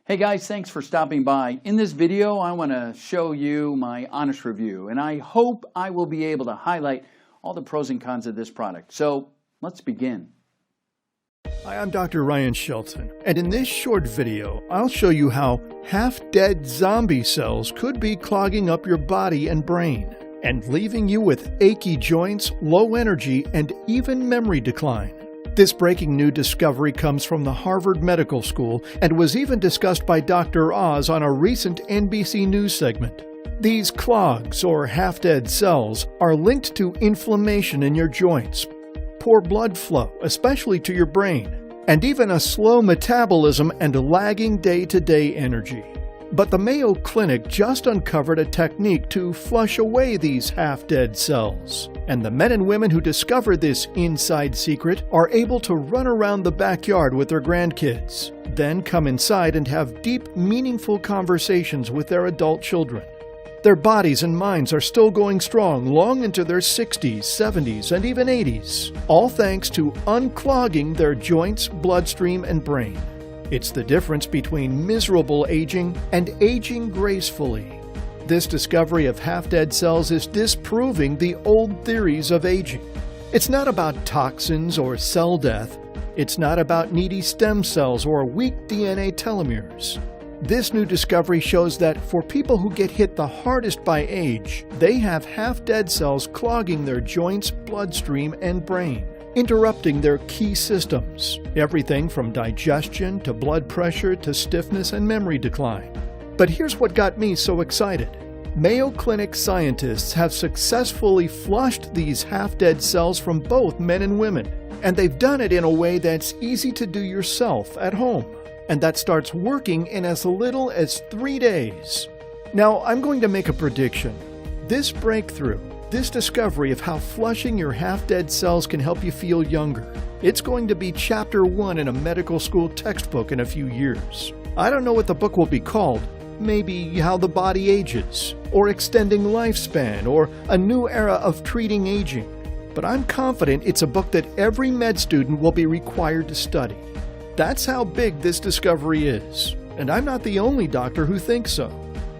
Hey guys, thanks for stopping by. In this video, I want to show you my honest review, and I hope I will be able to highlight all the pros and cons of this product. So let's begin. Hi, I'm Dr. Ryan Shelton, and in this short video, I'll show you how half-dead zombie cells could be clogging up your body and brain, and leaving you with achy joints, low energy, and even memory decline. This breaking new discovery comes from the Harvard Medical School and was even discussed by Dr. Oz on a recent NBC News segment. These clogs, or half-dead cells, are linked to inflammation in your joints, poor blood flow, especially to your brain, and even a slow metabolism and lagging day-to-day energy. But the Mayo Clinic just uncovered a technique to flush away these half-dead cells. And the men and women who discovered this inside secret are able to run around the backyard with their grandkids, then come inside and have deep, meaningful conversations with their adult children. Their bodies and minds are still going strong long into their 60s, 70s, and even 80s, all thanks to unclogging their joints, bloodstream, and brain. It's the difference between miserable aging and aging gracefully. This discovery of half-dead cells is disproving the old theories of aging. It's not about toxins or cell death. It's not about needy stem cells or weak DNA telomeres. This new discovery shows that for people who get hit the hardest by age, they have half-dead cells clogging their joints, bloodstream, and brain, interrupting their key systems, everything from digestion to blood pressure to stiffness and memory decline. But here's what got me so excited. Mayo Clinic scientists have successfully flushed these half-dead cells from both men and women, and they've done it in a way that's easy to do yourself at home, and that starts working in as little as 3 days. Now, I'm going to make a prediction. This breakthrough, this discovery of how flushing your half-dead cells can help you feel younger, it's going to be Chapter 1 in a medical school textbook in a few years. I don't know what the book will be called. Maybe How the Body Ages, or Extending Lifespan, or A New Era of Treating Aging. But I'm confident it's a book that every med student will be required to study. That's how big this discovery is, and I'm not the only doctor who thinks so.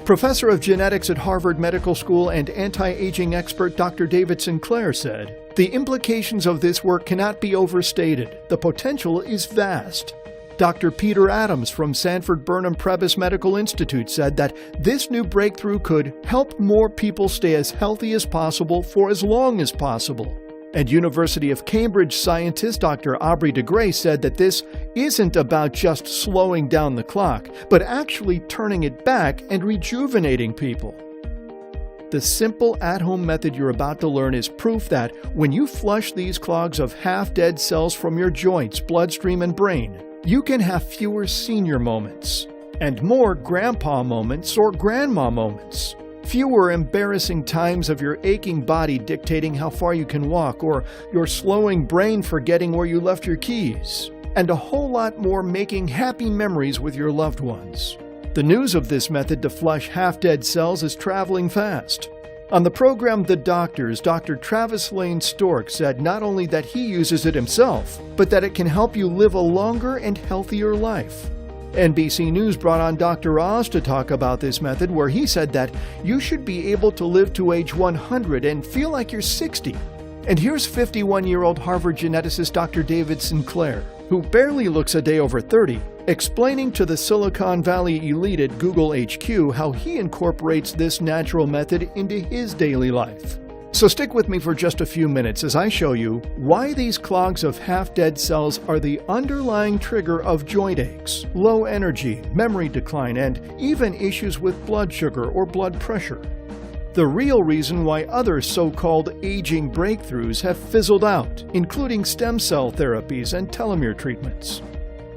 Professor of Genetics at Harvard Medical School and anti-aging expert Dr. David Sinclair said, "The implications of this work cannot be overstated. The potential is vast." Dr. Peter Adams from Sanford Burnham Prebys Medical Institute said that this new breakthrough could help more people stay as healthy as possible for as long as possible. And University of Cambridge scientist Dr. Aubrey de Grey said that this isn't about just slowing down the clock, but actually turning it back and rejuvenating people. The simple at-home method you're about to learn is proof that when you flush these clogs of half-dead cells from your joints, bloodstream, and brain, you can have fewer senior moments and more grandpa moments or grandma moments. Fewer embarrassing times of your aching body dictating how far you can walk, or your slowing brain forgetting where you left your keys, and a whole lot more making happy memories with your loved ones. The news of this method to flush half-dead cells is traveling fast. On the program The Doctors, Dr. Travis Lane Stork said not only that he uses it himself, but that it can help you live a longer and healthier life. NBC News brought on Dr. Oz to talk about this method, where he said that you should be able to live to age 100 and feel like you're 60. And here's 51-year-old Harvard geneticist Dr. David Sinclair, who barely looks a day over 30, explaining to the Silicon Valley elite at Google HQ how he incorporates this natural method into his daily life. So stick with me for just a few minutes as I show you why these clogs of half-dead cells are the underlying trigger of joint aches, low energy, memory decline, and even issues with blood sugar or blood pressure. The real reason why other so-called aging breakthroughs have fizzled out, including stem cell therapies and telomere treatments.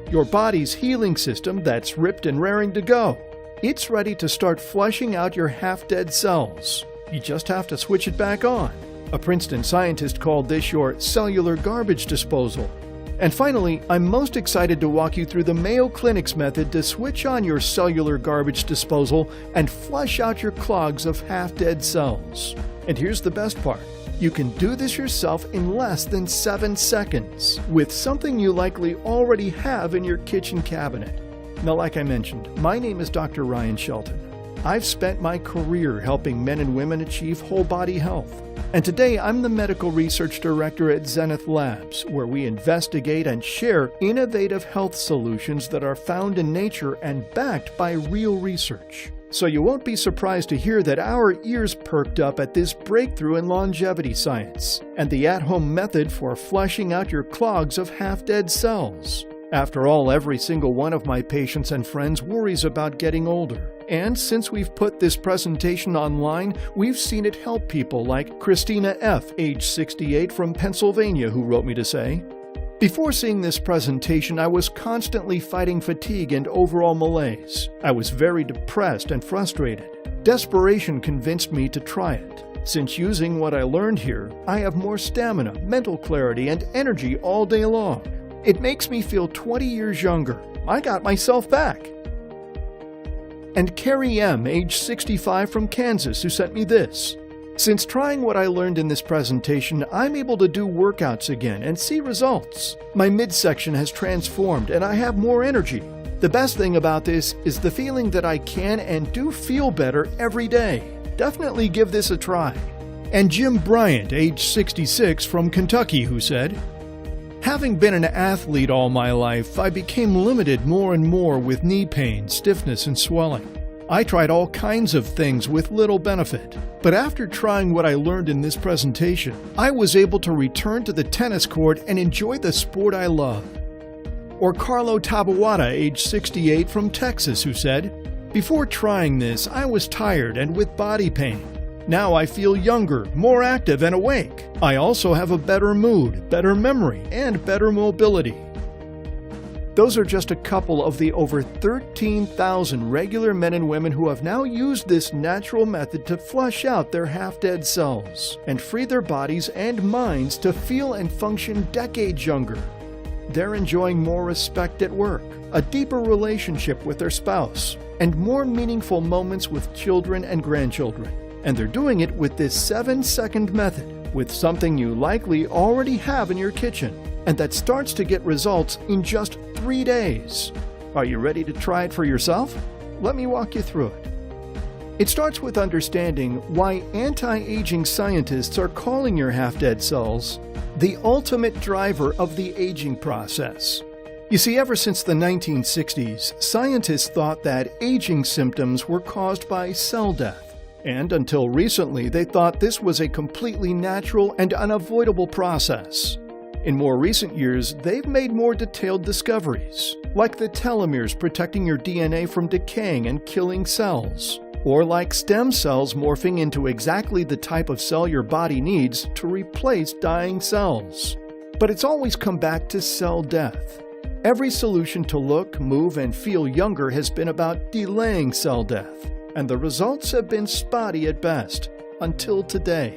Your body's healing system that's ripped and raring to go. It's ready to start flushing out your half-dead cells. You just have to switch it back on. A Princeton scientist called this your cellular garbage disposal. And finally, I'm most excited to walk you through the Mayo Clinic's method to switch on your cellular garbage disposal and flush out your clogs of half-dead cells. And here's the best part. You can do this yourself in less than 7 seconds with something you likely already have in your kitchen cabinet. Now, like I mentioned, my name is Dr. Ryan Shelton. I've spent my career helping men and women achieve whole body health. And today I'm the Medical Research Director at Zenith Labs, where we investigate and share innovative health solutions that are found in nature and backed by real research. So you won't be surprised to hear that our ears perked up at this breakthrough in longevity science and the at-home method for flushing out your clogs of half-dead cells. After all, every single one of my patients and friends worries about getting older. And since we've put this presentation online, we've seen it help people like Christina F., age 68, from Pennsylvania, who wrote me to say, "Before seeing this presentation, I was constantly fighting fatigue and overall malaise. I was very depressed and frustrated. Desperation convinced me to try it. Since using what I learned here, I have more stamina, mental clarity, and energy all day long. It makes me feel 20 years younger. I got myself back." And Carrie M., age 65, from Kansas, who sent me this. "Since trying what I learned in this presentation, I'm able to do workouts again and see results. My midsection has transformed and I have more energy. The best thing about this is the feeling that I can and do feel better every day. Definitely give this a try." And Jim Bryant, age 66, from Kentucky, who said, "Having been an athlete all my life, I became limited more and more with knee pain, stiffness, and swelling. I tried all kinds of things with little benefit. But after trying what I learned in this presentation, I was able to return to the tennis court and enjoy the sport I love." Or Carlo Tabawada, age 68, from Texas, who said, "Before trying this, I was tired and with body pain. Now I feel younger, more active, and awake. I also have a better mood, better memory, and better mobility." Those are just a couple of the over 13,000 regular men and women who have now used this natural method to flush out their half-dead cells and free their bodies and minds to feel and function decades younger. They're enjoying more respect at work, a deeper relationship with their spouse, and more meaningful moments with children and grandchildren. And they're doing it with this 7-second method, with something you likely already have in your kitchen, and that starts to get results in just 3 days. Are you ready to try it for yourself? Let me walk you through it. It starts with understanding why anti-aging scientists are calling your half-dead cells the ultimate driver of the aging process. You see, ever since the 1960s, scientists thought that aging symptoms were caused by cell death. And until recently, they thought this was a completely natural and unavoidable process. In more recent years, they've made more detailed discoveries, like the telomeres protecting your DNA from decaying and killing cells, or like stem cells morphing into exactly the type of cell your body needs to replace dying cells. But it's always come back to cell death. Every solution to look, move, and feel younger has been about delaying cell death, and the results have been spotty at best, until today.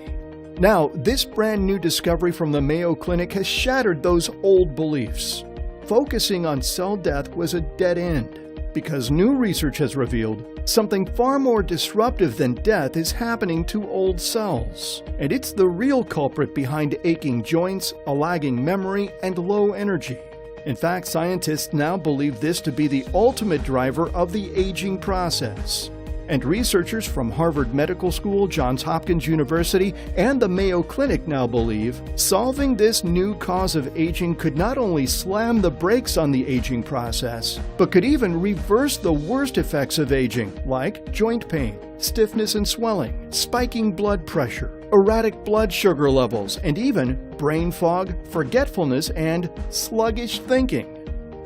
Now, this brand new discovery from the Mayo Clinic has shattered those old beliefs. Focusing on cell death was a dead end, because new research has revealed something far more disruptive than death is happening to old cells. And it's the real culprit behind aching joints, a lagging memory, and low energy. In fact, scientists now believe this to be the ultimate driver of the aging process. And researchers from Harvard Medical School, Johns Hopkins University, and the Mayo Clinic now believe solving this new cause of aging could not only slam the brakes on the aging process, but could even reverse the worst effects of aging, like joint pain, stiffness and swelling, spiking blood pressure, erratic blood sugar levels, and even brain fog, forgetfulness, and sluggish thinking.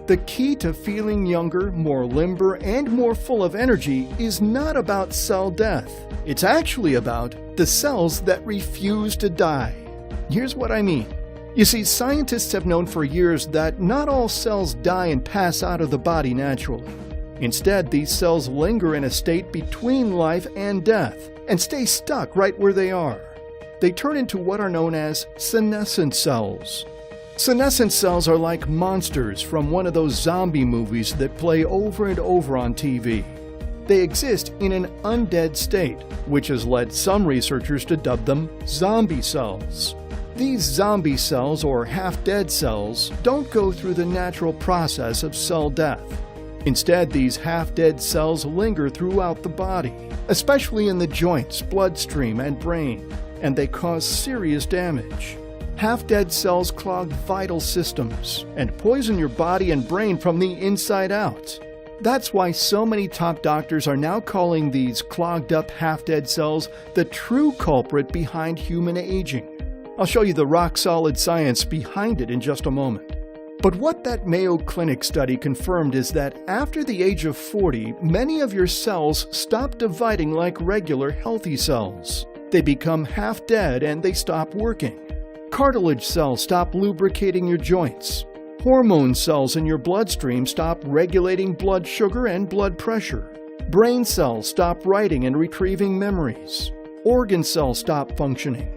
The key to feeling younger, more limber, and more full of energy is not about cell death. It's actually about the cells that refuse to die. Here's what I mean. You see, scientists have known for years that not all cells die and pass out of the body naturally. Instead, these cells linger in a state between life and death and stay stuck right where they are. They turn into what are known as senescent cells. Senescent cells are like monsters from one of those zombie movies that play over and over on TV. They exist in an undead state, which has led some researchers to dub them zombie cells. These zombie cells, or half-dead cells, don't go through the natural process of cell death. Instead, these half-dead cells linger throughout the body, especially in the joints, bloodstream, and brain, and they cause serious damage. Half-dead cells clog vital systems and poison your body and brain from the inside out. That's why so many top doctors are now calling these clogged-up half-dead cells the true culprit behind human aging. I'll show you the rock-solid science behind it in just a moment. But what that Mayo Clinic study confirmed is that after the age of 40, many of your cells stop dividing like regular healthy cells. They become half-dead and they stop working. Cartilage cells stop lubricating your joints. Hormone cells in your bloodstream stop regulating blood sugar and blood pressure. Brain cells stop writing and retrieving memories. Organ cells stop functioning.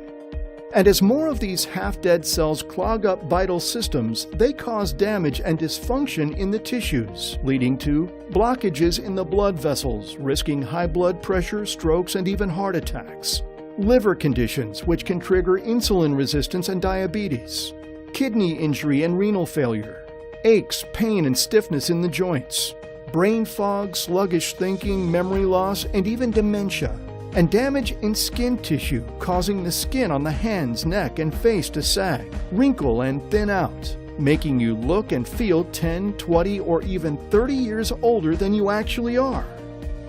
And as more of these half-dead cells clog up vital systems, they cause damage and dysfunction in the tissues, leading to blockages in the blood vessels, risking high blood pressure, strokes, and even heart attacks. Liver conditions, which can trigger insulin resistance and diabetes. Kidney injury and renal failure. Aches, pain, and stiffness in the joints. Brain fog, sluggish thinking, memory loss, and even dementia. And damage in skin tissue, causing the skin on the hands, neck, and face to sag, wrinkle, and thin out, making you look and feel 10, 20, or even 30 years older than you actually are.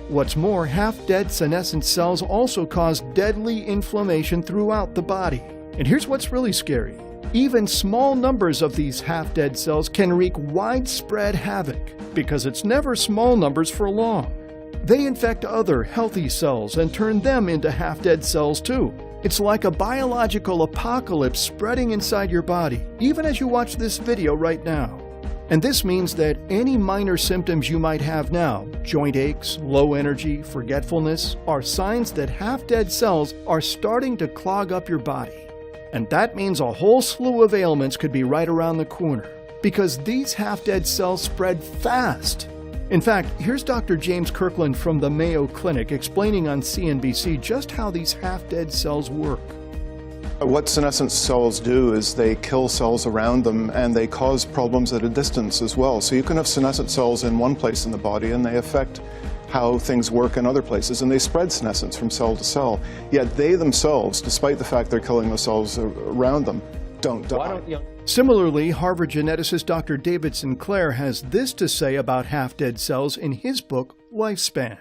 What's more, half-dead senescent cells also cause deadly inflammation throughout the body. And here's what's really scary. Even small numbers of these half-dead cells can wreak widespread havoc, because it's never small numbers for long. They infect other healthy cells and turn them into half-dead cells too. It's like a biological apocalypse spreading inside your body, even as you watch this video right now. And this means that any minor symptoms you might have now, joint aches, low energy, forgetfulness, are signs that half-dead cells are starting to clog up your body. And that means a whole slew of ailments could be right around the corner, because these half-dead cells spread fast. In fact, here's Dr. James Kirkland from the Mayo Clinic explaining on CNBC just how these half-dead cells work. What senescent cells do is they kill cells around them and they cause problems at a distance as well. So you can have senescent cells in one place in the body and they affect how things work in other places, and they spread senescence from cell to cell. Yet they themselves, despite the fact they're killing the cells around them, don't die. Similarly, Harvard geneticist Dr. David Sinclair has this to say about half-dead cells in his book, Lifespan.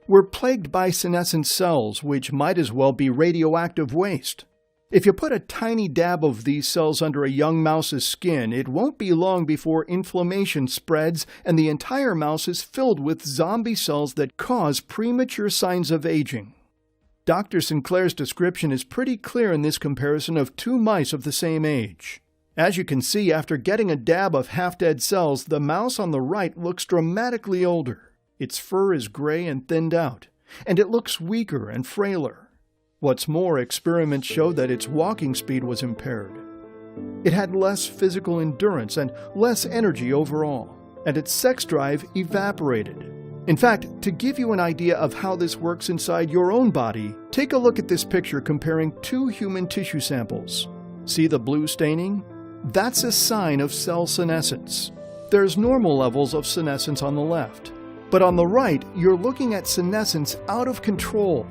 We're plagued by senescent cells, which might as well be radioactive waste. If you put a tiny dab of these cells under a young mouse's skin, it won't be long before inflammation spreads and the entire mouse is filled with zombie cells that cause premature signs of aging. Dr. Sinclair's description is pretty clear in this comparison of two mice of the same age. As you can see, after getting a dab of half-dead cells, the mouse on the right looks dramatically older. Its fur is gray and thinned out, and it looks weaker and frailer. What's more, experiments showed that its walking speed was impaired. It had less physical endurance and less energy overall, and its sex drive evaporated. In fact, to give you an idea of how this works inside your own body, take a look at this picture comparing two human tissue samples. See the blue staining? That's a sign of cell senescence. There's normal levels of senescence on the left, but on the right, you're looking at senescence out of control,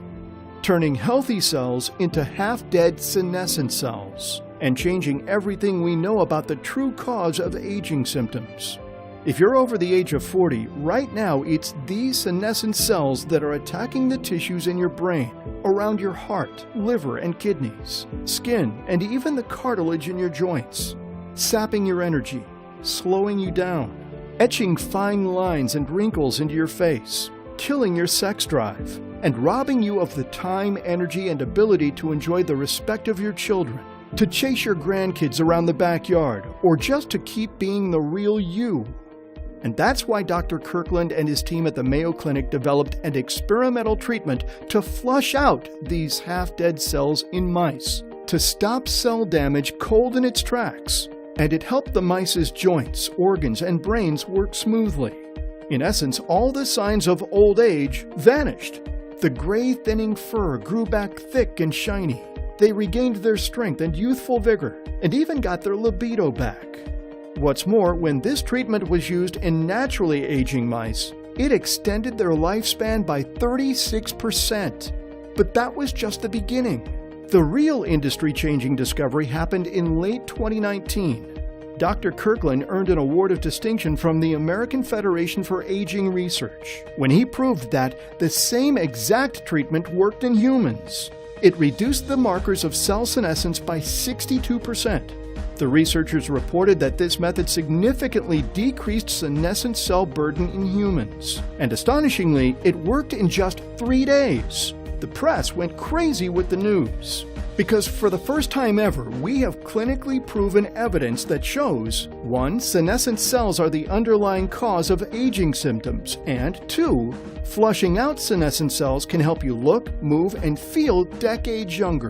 turning healthy cells into half-dead senescent cells, and changing everything we know about the true cause of aging symptoms. If you're over the age of 40, right now it's these senescent cells that are attacking the tissues in your brain, around your heart, liver and kidneys, skin, and even the cartilage in your joints, sapping your energy, slowing you down, etching fine lines and wrinkles into your face, killing your sex drive, and robbing you of the time, energy, and ability to enjoy the respect of your children, to chase your grandkids around the backyard, or just to keep being the real you. And that's why Dr. Kirkland and his team at the Mayo Clinic developed an experimental treatment to flush out these half-dead cells in mice, to stop cell damage cold in its tracks. And it helped the mice's joints, organs, and brains work smoothly. In essence, all the signs of old age vanished. The gray, thinning fur grew back thick and shiny. They regained their strength and youthful vigor, and even got their libido back. What's more, when this treatment was used in naturally aging mice, it extended their lifespan by 36%. But that was just the beginning. The real industry-changing discovery happened in late 2019. Dr. Kirkland earned an award of distinction from the American Federation for Aging Research when he proved that the same exact treatment worked in humans. It reduced the markers of cell senescence by 62%. The researchers reported that this method significantly decreased senescent cell burden in humans. And astonishingly, it worked in just 3 days. The press went crazy with the news. Because for the first time ever, we have clinically proven evidence that shows 1. Senescent cells are the underlying cause of aging symptoms, and 2. Flushing out senescent cells can help you look, move, and feel decades younger.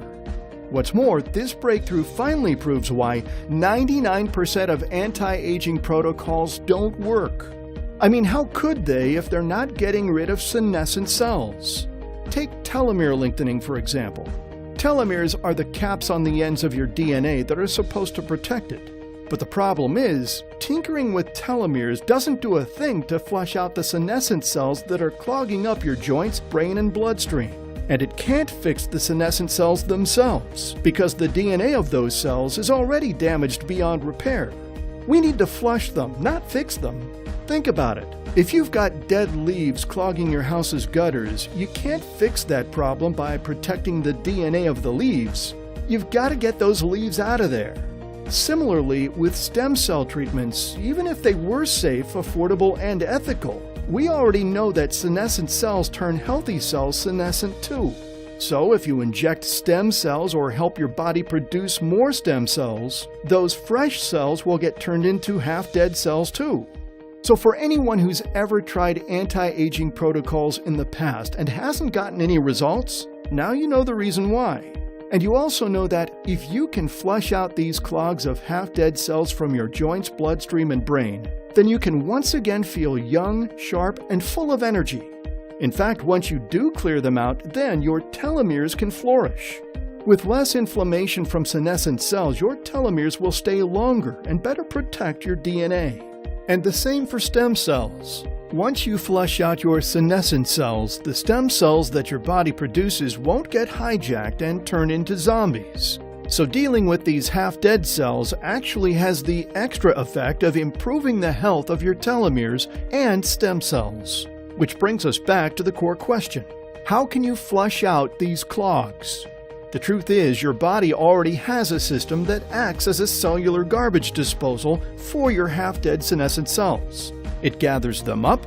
What's more, this breakthrough finally proves why 99% of anti-aging protocols don't work. I mean, how could they if they're not getting rid of senescent cells? Take telomere lengthening, for example. Telomeres are the caps on the ends of your DNA that are supposed to protect it. But the problem is, tinkering with telomeres doesn't do a thing to flush out the senescent cells that are clogging up your joints, brain, and bloodstream. And it can't fix the senescent cells themselves, because the DNA of those cells is already damaged beyond repair. We need to flush them, not fix them. Think about it. If you've got dead leaves clogging your house's gutters, you can't fix that problem by protecting the DNA of the leaves. You've got to get those leaves out of there. Similarly, with stem cell treatments, even if they were safe, affordable, and ethical, we already know that senescent cells turn healthy cells senescent too. So if you inject stem cells or help your body produce more stem cells, those fresh cells will get turned into half-dead cells too. So for anyone who's ever tried anti-aging protocols in the past and hasn't gotten any results, now you know the reason why. And you also know that if you can flush out these clogs of half-dead cells from your joints, bloodstream, and brain, then you can once again feel young, sharp, and full of energy. In fact, once you do clear them out, then your telomeres can flourish. With less inflammation from senescent cells, your telomeres will stay longer and better protect your DNA. And the same for stem cells. Once you flush out your senescent cells, the stem cells that your body produces won't get hijacked and turn into zombies. So dealing with these half-dead cells actually has the extra effect of improving the health of your telomeres and stem cells. Which brings us back to the core question. How can you flush out these clogs? The truth is, your body already has a system that acts as a cellular garbage disposal for your half-dead senescent cells. It gathers them up,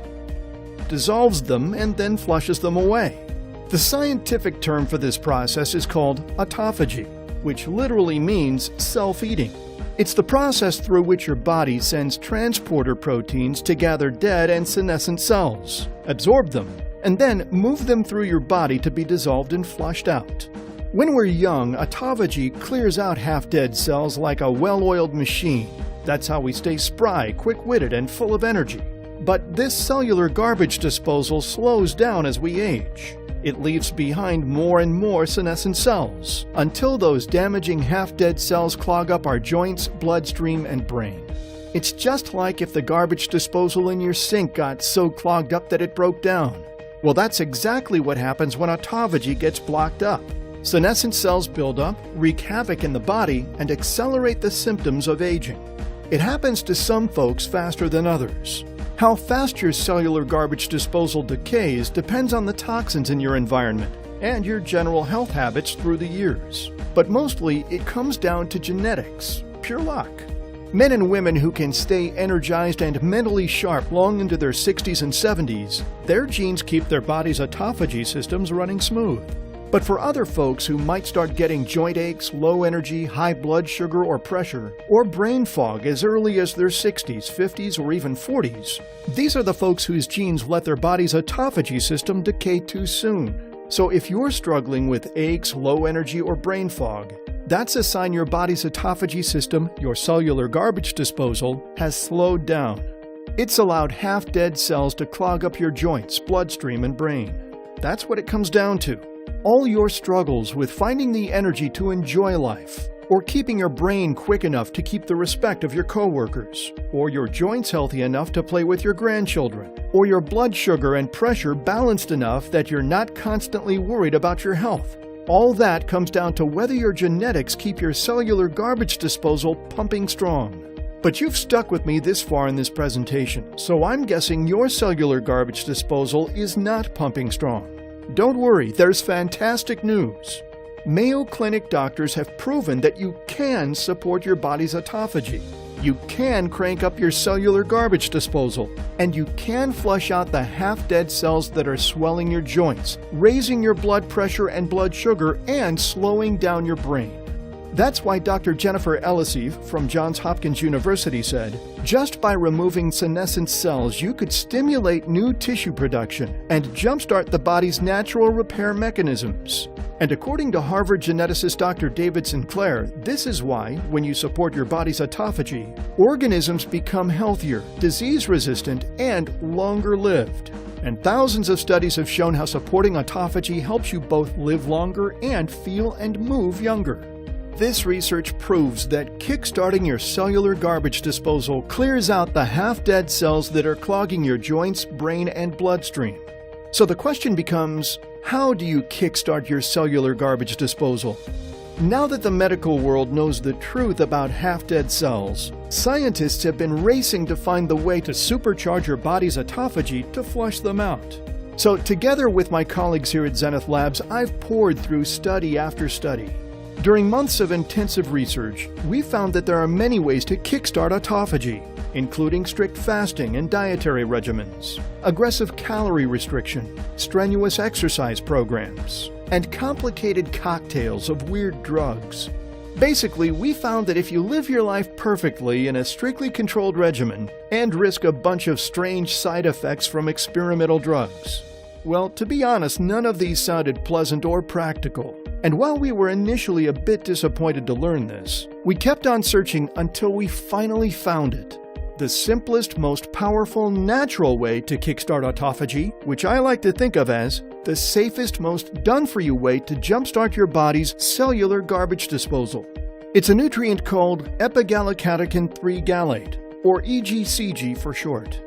dissolves them, and then flushes them away. The scientific term for this process is called autophagy, which literally means self-eating. It's the process through which your body sends transporter proteins to gather dead and senescent cells, absorb them, and then move them through your body to be dissolved and flushed out. When we're young, autophagy clears out half-dead cells like a well-oiled machine. That's how we stay spry, quick-witted, and full of energy. But this cellular garbage disposal slows down as we age. It leaves behind more and more senescent cells, until those damaging half-dead cells clog up our joints, bloodstream, and brain. It's just like if the garbage disposal in your sink got so clogged up that it broke down. Well, that's exactly what happens when autophagy gets blocked up. Senescent cells build up, wreak havoc in the body, and accelerate the symptoms of aging. It happens to some folks faster than others. How fast your cellular garbage disposal decays depends on the toxins in your environment and your general health habits through the years. But mostly, it comes down to genetics, pure luck. Men and women who can stay energized and mentally sharp long into their 60s and 70s, their genes keep their body's autophagy systems running smooth. But for other folks who might start getting joint aches, low energy, high blood sugar or pressure, or brain fog as early as their 60s, 50s, or even 40s, these are the folks whose genes let their body's autophagy system decay too soon. So if you're struggling with aches, low energy, or brain fog, that's a sign your body's autophagy system, your cellular garbage disposal, has slowed down. It's allowed half-dead cells to clog up your joints, bloodstream, and brain. That's what it comes down to. All your struggles with finding the energy to enjoy life, or keeping your brain quick enough to keep the respect of your coworkers, or your joints healthy enough to play with your grandchildren, or your blood sugar and pressure balanced enough that you're not constantly worried about your health. All that comes down to whether your genetics keep your cellular garbage disposal pumping strong. But you've stuck with me this far in this presentation, so I'm guessing your cellular garbage disposal is not pumping strong. Don't worry, there's fantastic news. Mayo Clinic doctors have proven that you can support your body's autophagy. You can crank up your cellular garbage disposal, and you can flush out the half-dead cells that are swelling your joints, raising your blood pressure and blood sugar, and slowing down your brain. That's why Dr. Jennifer Ellisive from Johns Hopkins University said, just by removing senescent cells, you could stimulate new tissue production and jumpstart the body's natural repair mechanisms. And according to Harvard geneticist Dr. David Sinclair, this is why, when you support your body's autophagy, organisms become healthier, disease-resistant, and longer-lived. And thousands of studies have shown how supporting autophagy helps you both live longer and feel and move younger. This research proves that kickstarting your cellular garbage disposal clears out the half-dead cells that are clogging your joints, brain, and bloodstream. So the question becomes, how do you kickstart your cellular garbage disposal? Now that the medical world knows the truth about half-dead cells, scientists have been racing to find the way to supercharge your body's autophagy to flush them out. So together with my colleagues here at Zenith Labs, I've poured through study after study. During months of intensive research, we found that there are many ways to kickstart autophagy, including strict fasting and dietary regimens, aggressive calorie restriction, strenuous exercise programs, and complicated cocktails of weird drugs. Basically, we found that if you live your life perfectly in a strictly controlled regimen and risk a bunch of strange side effects from experimental drugs, well, to be honest, none of these sounded pleasant or practical. And while we were initially a bit disappointed to learn this, we kept on searching until we finally found it. The simplest, most powerful, natural way to kickstart autophagy, which I like to think of as the safest, most done-for-you way to jumpstart your body's cellular garbage disposal. It's a nutrient called epigallocatechin 3 gallate, or EGCG for short.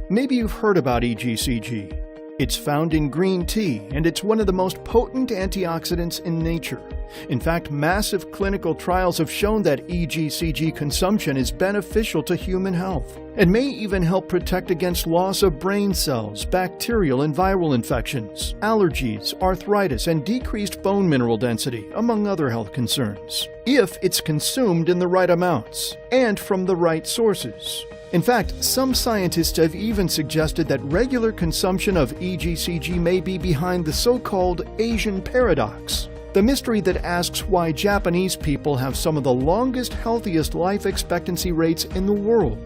Maybe you've heard about EGCG. It's found in green tea, and it's one of the most potent antioxidants in nature. In fact, massive clinical trials have shown that EGCG consumption is beneficial to human health, and may even help protect against loss of brain cells, bacterial and viral infections, allergies, arthritis, and decreased bone mineral density, among other health concerns, if it's consumed in the right amounts, and from the right sources. In fact, some scientists have even suggested that regular consumption of EGCG may be behind the so-called Asian paradox, the mystery that asks why Japanese people have some of the longest, healthiest life expectancy rates in the world.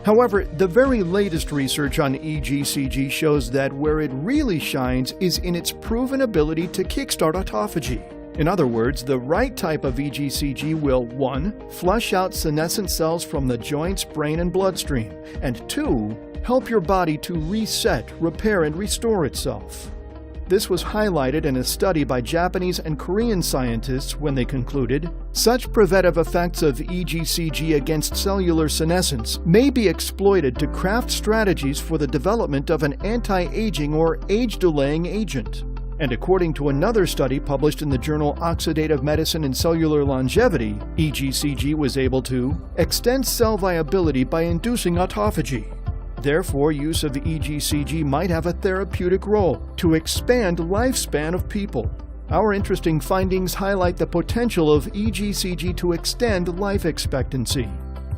However, the very latest research on EGCG shows that where it really shines is in its proven ability to kickstart autophagy. In other words, the right type of EGCG will 1. Flush out senescent cells from the joints, brain, and bloodstream, and 2. Help your body to reset, repair, and restore itself. This was highlighted in a study by Japanese and Korean scientists when they concluded, such preventive effects of EGCG against cellular senescence may be exploited to craft strategies for the development of an anti-aging or age-delaying agent. And according to another study published in the journal Oxidative Medicine and Cellular Longevity, EGCG was able to extend cell viability by inducing autophagy. Therefore, use of EGCG might have a therapeutic role to expand lifespan of people. Our interesting findings highlight the potential of EGCG to extend life expectancy.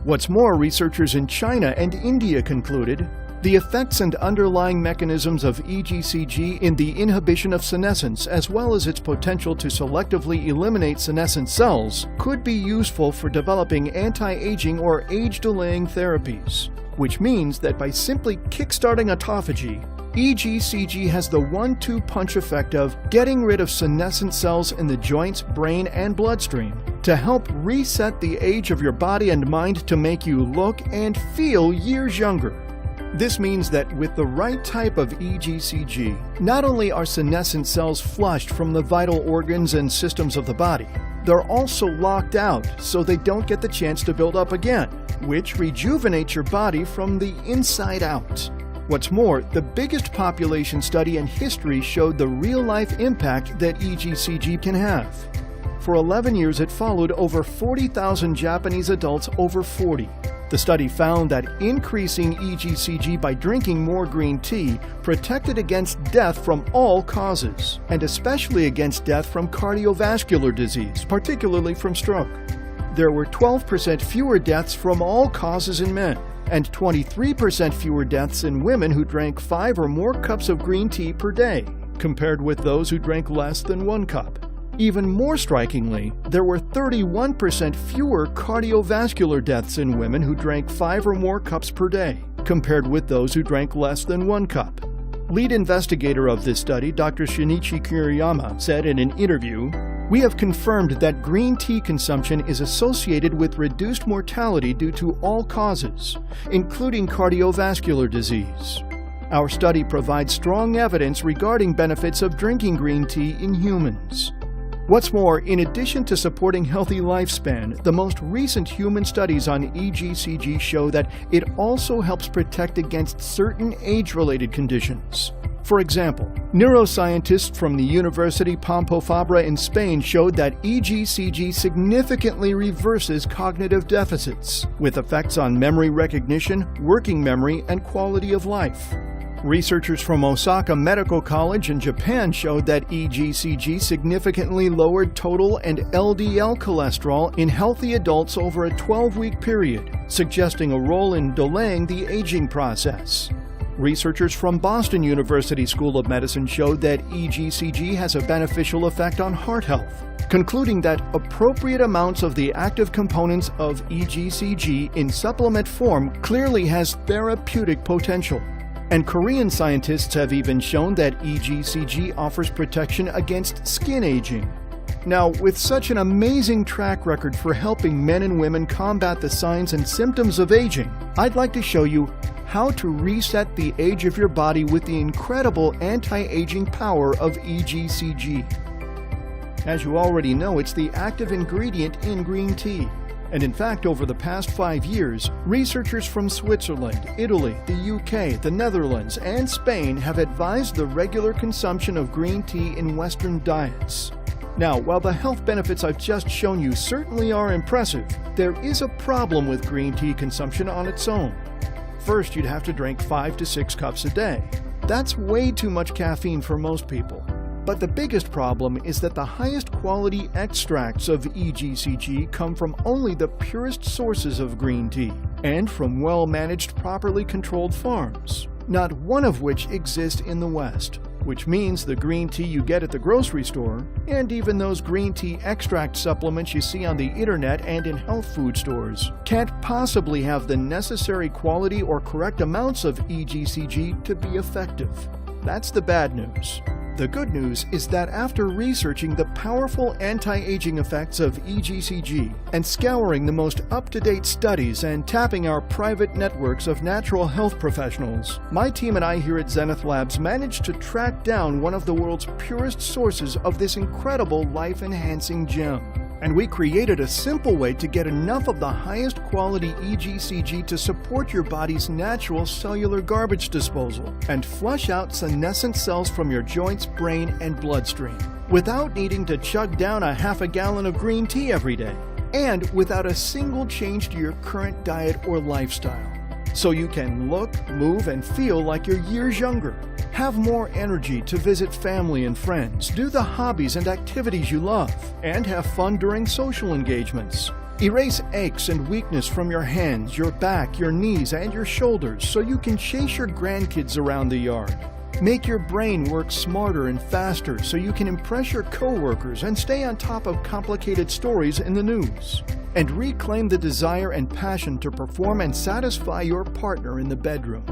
What's more, researchers in China and India concluded the effects and underlying mechanisms of EGCG in the inhibition of senescence, as well as its potential to selectively eliminate senescent cells, could be useful for developing anti-aging or age-delaying therapies. Which means that by simply kickstarting autophagy, EGCG has the 1-2 punch effect of getting rid of senescent cells in the joints, brain, and bloodstream to help reset the age of your body and mind to make you look and feel years younger. This means that with the right type of EGCG, not only are senescent cells flushed from the vital organs and systems of the body, they're also locked out so they don't get the chance to build up again, which rejuvenates your body from the inside out. What's more, the biggest population study in history showed the real-life impact that EGCG can have. For 11 years, it followed over 40,000 Japanese adults over 40. The study found that increasing EGCG by drinking more green tea protected against death from all causes, and especially against death from cardiovascular disease, particularly from stroke. There were 12% fewer deaths from all causes in men, and 23% fewer deaths in women who drank 5 or more cups of green tea per day, compared with those who drank less than 1 cup. Even more strikingly, there were 31% fewer cardiovascular deaths in women who drank 5 or more cups per day, compared with those who drank less than 1 cup. Lead investigator of this study, Dr. Shinichi Kuriyama, said in an interview, "We have confirmed that green tea consumption is associated with reduced mortality due to all causes, including cardiovascular disease. Our study provides strong evidence regarding benefits of drinking green tea in humans." What's more, in addition to supporting healthy lifespan, the most recent human studies on EGCG show that it also helps protect against certain age-related conditions. For example, neuroscientists from the University Pompeu Fabra in Spain showed that EGCG significantly reverses cognitive deficits, with effects on memory recognition, working memory, and quality of life. Researchers from Osaka Medical College in Japan showed that EGCG significantly lowered total and LDL cholesterol in healthy adults over a 12-week period, suggesting a role in delaying the aging process. Researchers from Boston University School of Medicine showed that EGCG has a beneficial effect on heart health, concluding that appropriate amounts of the active components of EGCG in supplement form clearly has therapeutic potential. And Korean scientists have even shown that EGCG offers protection against skin aging. Now, with such an amazing track record for helping men and women combat the signs and symptoms of aging, I'd like to show you how to reset the age of your body with the incredible anti-aging power of EGCG. As you already know, it's the active ingredient in green tea. And in fact, over the past 5 years, researchers from Switzerland, Italy, the UK, the Netherlands, and Spain have advised the regular consumption of green tea in Western diets. Now, while the health benefits I've just shown you certainly are impressive, there is a problem with green tea consumption on its own. First, you'd have to drink 5 to 6 cups a day. That's way too much caffeine for most people. But the biggest problem is that the highest quality extracts of EGCG come from only the purest sources of green tea, and from well-managed, properly controlled farms, not one of which exists in the West, which means the green tea you get at the grocery store, and even those green tea extract supplements you see on the internet and in health food stores, can't possibly have the necessary quality or correct amounts of EGCG to be effective. That's the bad news. The good news is that after researching the powerful anti-aging effects of EGCG and scouring the most up-to-date studies and tapping our private networks of natural health professionals, my team and I here at Zenith Labs managed to track down one of the world's purest sources of this incredible life-enhancing gem. And we created a simple way to get enough of the highest quality EGCG to support your body's natural cellular garbage disposal and flush out senescent cells from your joints, brain, and bloodstream, without needing to chug down a half a gallon of green tea every day, and without a single change to your current diet or lifestyle. So you can look, move, and feel like you're years younger. Have more energy to visit family and friends, do the hobbies and activities you love, and have fun during social engagements. Erase aches and weakness from your hands, your back, your knees, and your shoulders so you can chase your grandkids around the yard. Make your brain work smarter and faster so you can impress your coworkers and stay on top of complicated stories in the news. And reclaim the desire and passion to perform and satisfy your partner in the bedroom.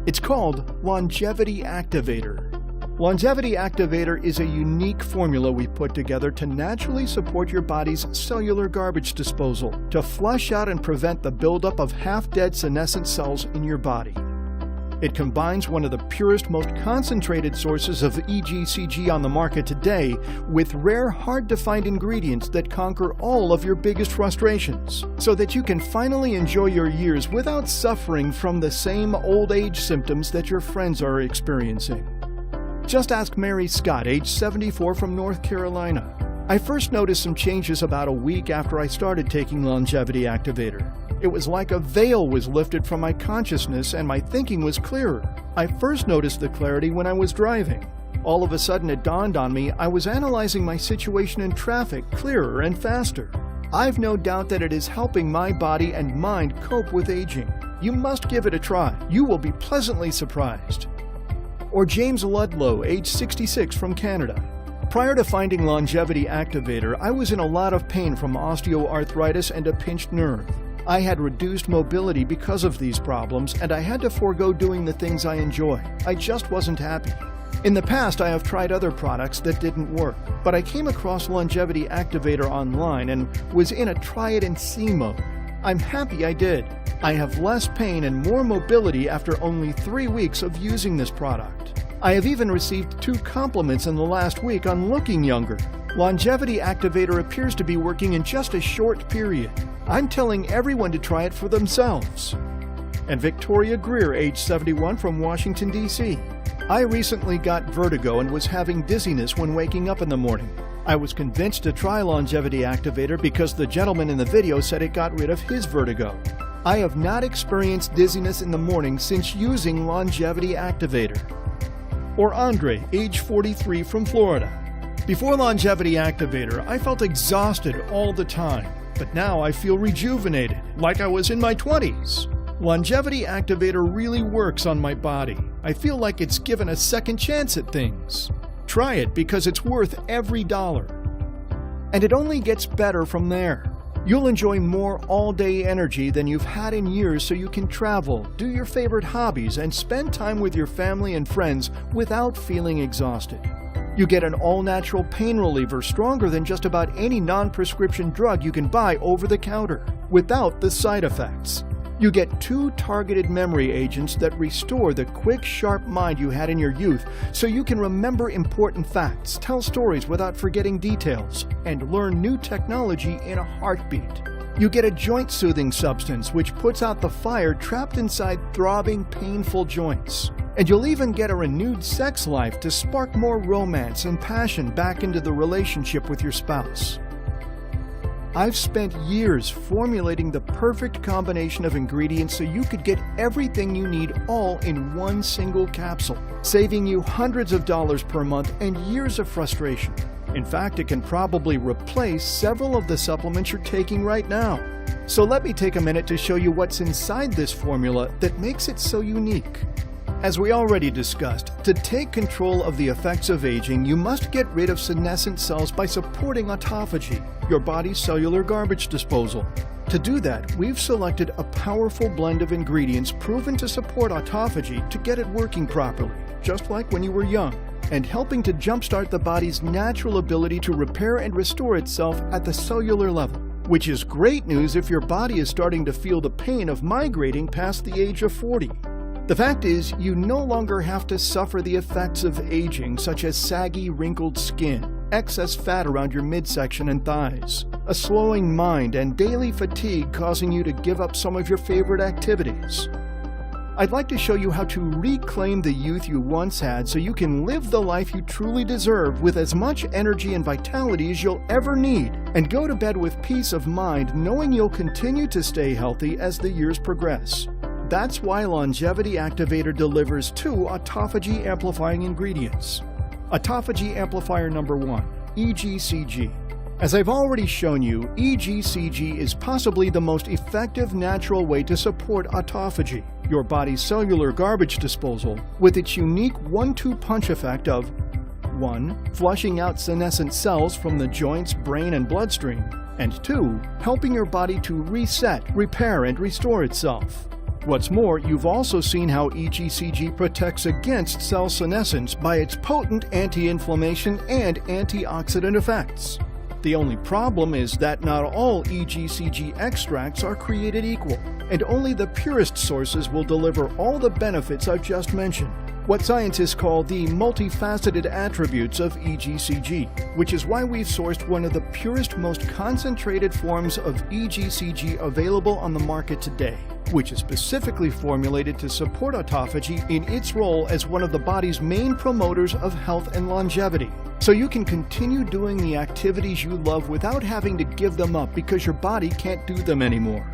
It's called Longevity Activator. Longevity Activator is a unique formula we put together to naturally support your body's cellular garbage disposal, to flush out and prevent the buildup of half-dead senescent cells in your body. It combines one of the purest, most concentrated sources of EGCG on the market today with rare, hard-to-find ingredients that conquer all of your biggest frustrations, so that you can finally enjoy your years without suffering from the same old age symptoms that your friends are experiencing. Just ask Mary Scott, age 74 from North Carolina. I first noticed some changes about a week after I started taking Longevity Activator. It was like a veil was lifted from my consciousness and my thinking was clearer. I first noticed the clarity when I was driving. All of a sudden it dawned on me I was analyzing my situation in traffic clearer and faster. I've no doubt that it is helping my body and mind cope with aging. You must give it a try. You will be pleasantly surprised. Or James Ludlow, age 66 from Canada. Prior to finding Longevity Activator, I was in a lot of pain from osteoarthritis and a pinched nerve. I had reduced mobility because of these problems, and I had to forego doing the things I enjoy. I just wasn't happy. In the past, I have tried other products that didn't work, but I came across Longevity Activator online and was in a try-it-and-see mode. I'm happy I did. I have less pain and more mobility after only 3 weeks of using this product. I have even received 2 compliments in the last week on looking younger. Longevity Activator appears to be working in just a short period. I'm telling everyone to try it for themselves. And Victoria Greer, age 71 from Washington, D.C. I recently got vertigo and was having dizziness when waking up in the morning. I was convinced to try Longevity Activator because the gentleman in the video said it got rid of his vertigo. I have not experienced dizziness in the morning since using Longevity Activator. Or Andre, age 43 from Florida. Before Longevity Activator, I felt exhausted all the time, but now I feel rejuvenated, like I was in my 20s. Longevity Activator really works on my body. I feel like it's given a second chance at things. Try it because it's worth every dollar. And it only gets better from there. You'll enjoy more all-day energy than you've had in years, so you can travel, do your favorite hobbies, and spend time with your family and friends without feeling exhausted. You get an all-natural pain reliever stronger than just about any non-prescription drug you can buy over the counter, without the side effects. You get 2 targeted memory agents that restore the quick, sharp mind you had in your youth, so you can remember important facts, tell stories without forgetting details, and learn new technology in a heartbeat. You get a joint-soothing substance which puts out the fire trapped inside throbbing, painful joints. And you'll even get a renewed sex life to spark more romance and passion back into the relationship with your spouse. I've spent years formulating the perfect combination of ingredients so you could get everything you need all in one single capsule, saving you hundreds of dollars per month and years of frustration. In fact, it can probably replace several of the supplements you're taking right now. So let me take a minute to show you what's inside this formula that makes it so unique. As we already discussed, to take control of the effects of aging, you must get rid of senescent cells by supporting autophagy, your body's cellular garbage disposal. To do that, we've selected a powerful blend of ingredients proven to support autophagy to get it working properly, just like when you were young, and helping to jumpstart the body's natural ability to repair and restore itself at the cellular level, which is great news if your body is starting to feel the pain of migrating past the age of 40. The fact is, you no longer have to suffer the effects of aging, such as saggy, wrinkled skin, excess fat around your midsection and thighs, a slowing mind, and daily fatigue causing you to give up some of your favorite activities. I'd like to show you how to reclaim the youth you once had so you can live the life you truly deserve with as much energy and vitality as you'll ever need, and go to bed with peace of mind knowing you'll continue to stay healthy as the years progress. That's why Longevity Activator delivers 2 autophagy-amplifying ingredients. Autophagy amplifier number 1, EGCG. As I've already shown you, EGCG is possibly the most effective natural way to support autophagy, your body's cellular garbage disposal, with its unique 1-2 punch effect of 1. Flushing out senescent cells from the joints, brain, and bloodstream, and 2. Helping your body to reset, repair, and restore itself. What's more, you've also seen how EGCG protects against cell senescence by its potent anti-inflammation and antioxidant effects. The The only problem is that not all EGCG extracts are created equal, and only the purest sources will deliver all the benefits I've just mentioned, what scientists call the multifaceted attributes of EGCG, which is why we've sourced one of the purest, most concentrated forms of EGCG available on the market today, which is specifically formulated to support autophagy in its role as one of the body's main promoters of health and longevity. So you can continue doing the activities you love without having to give them up because your body can't do them anymore.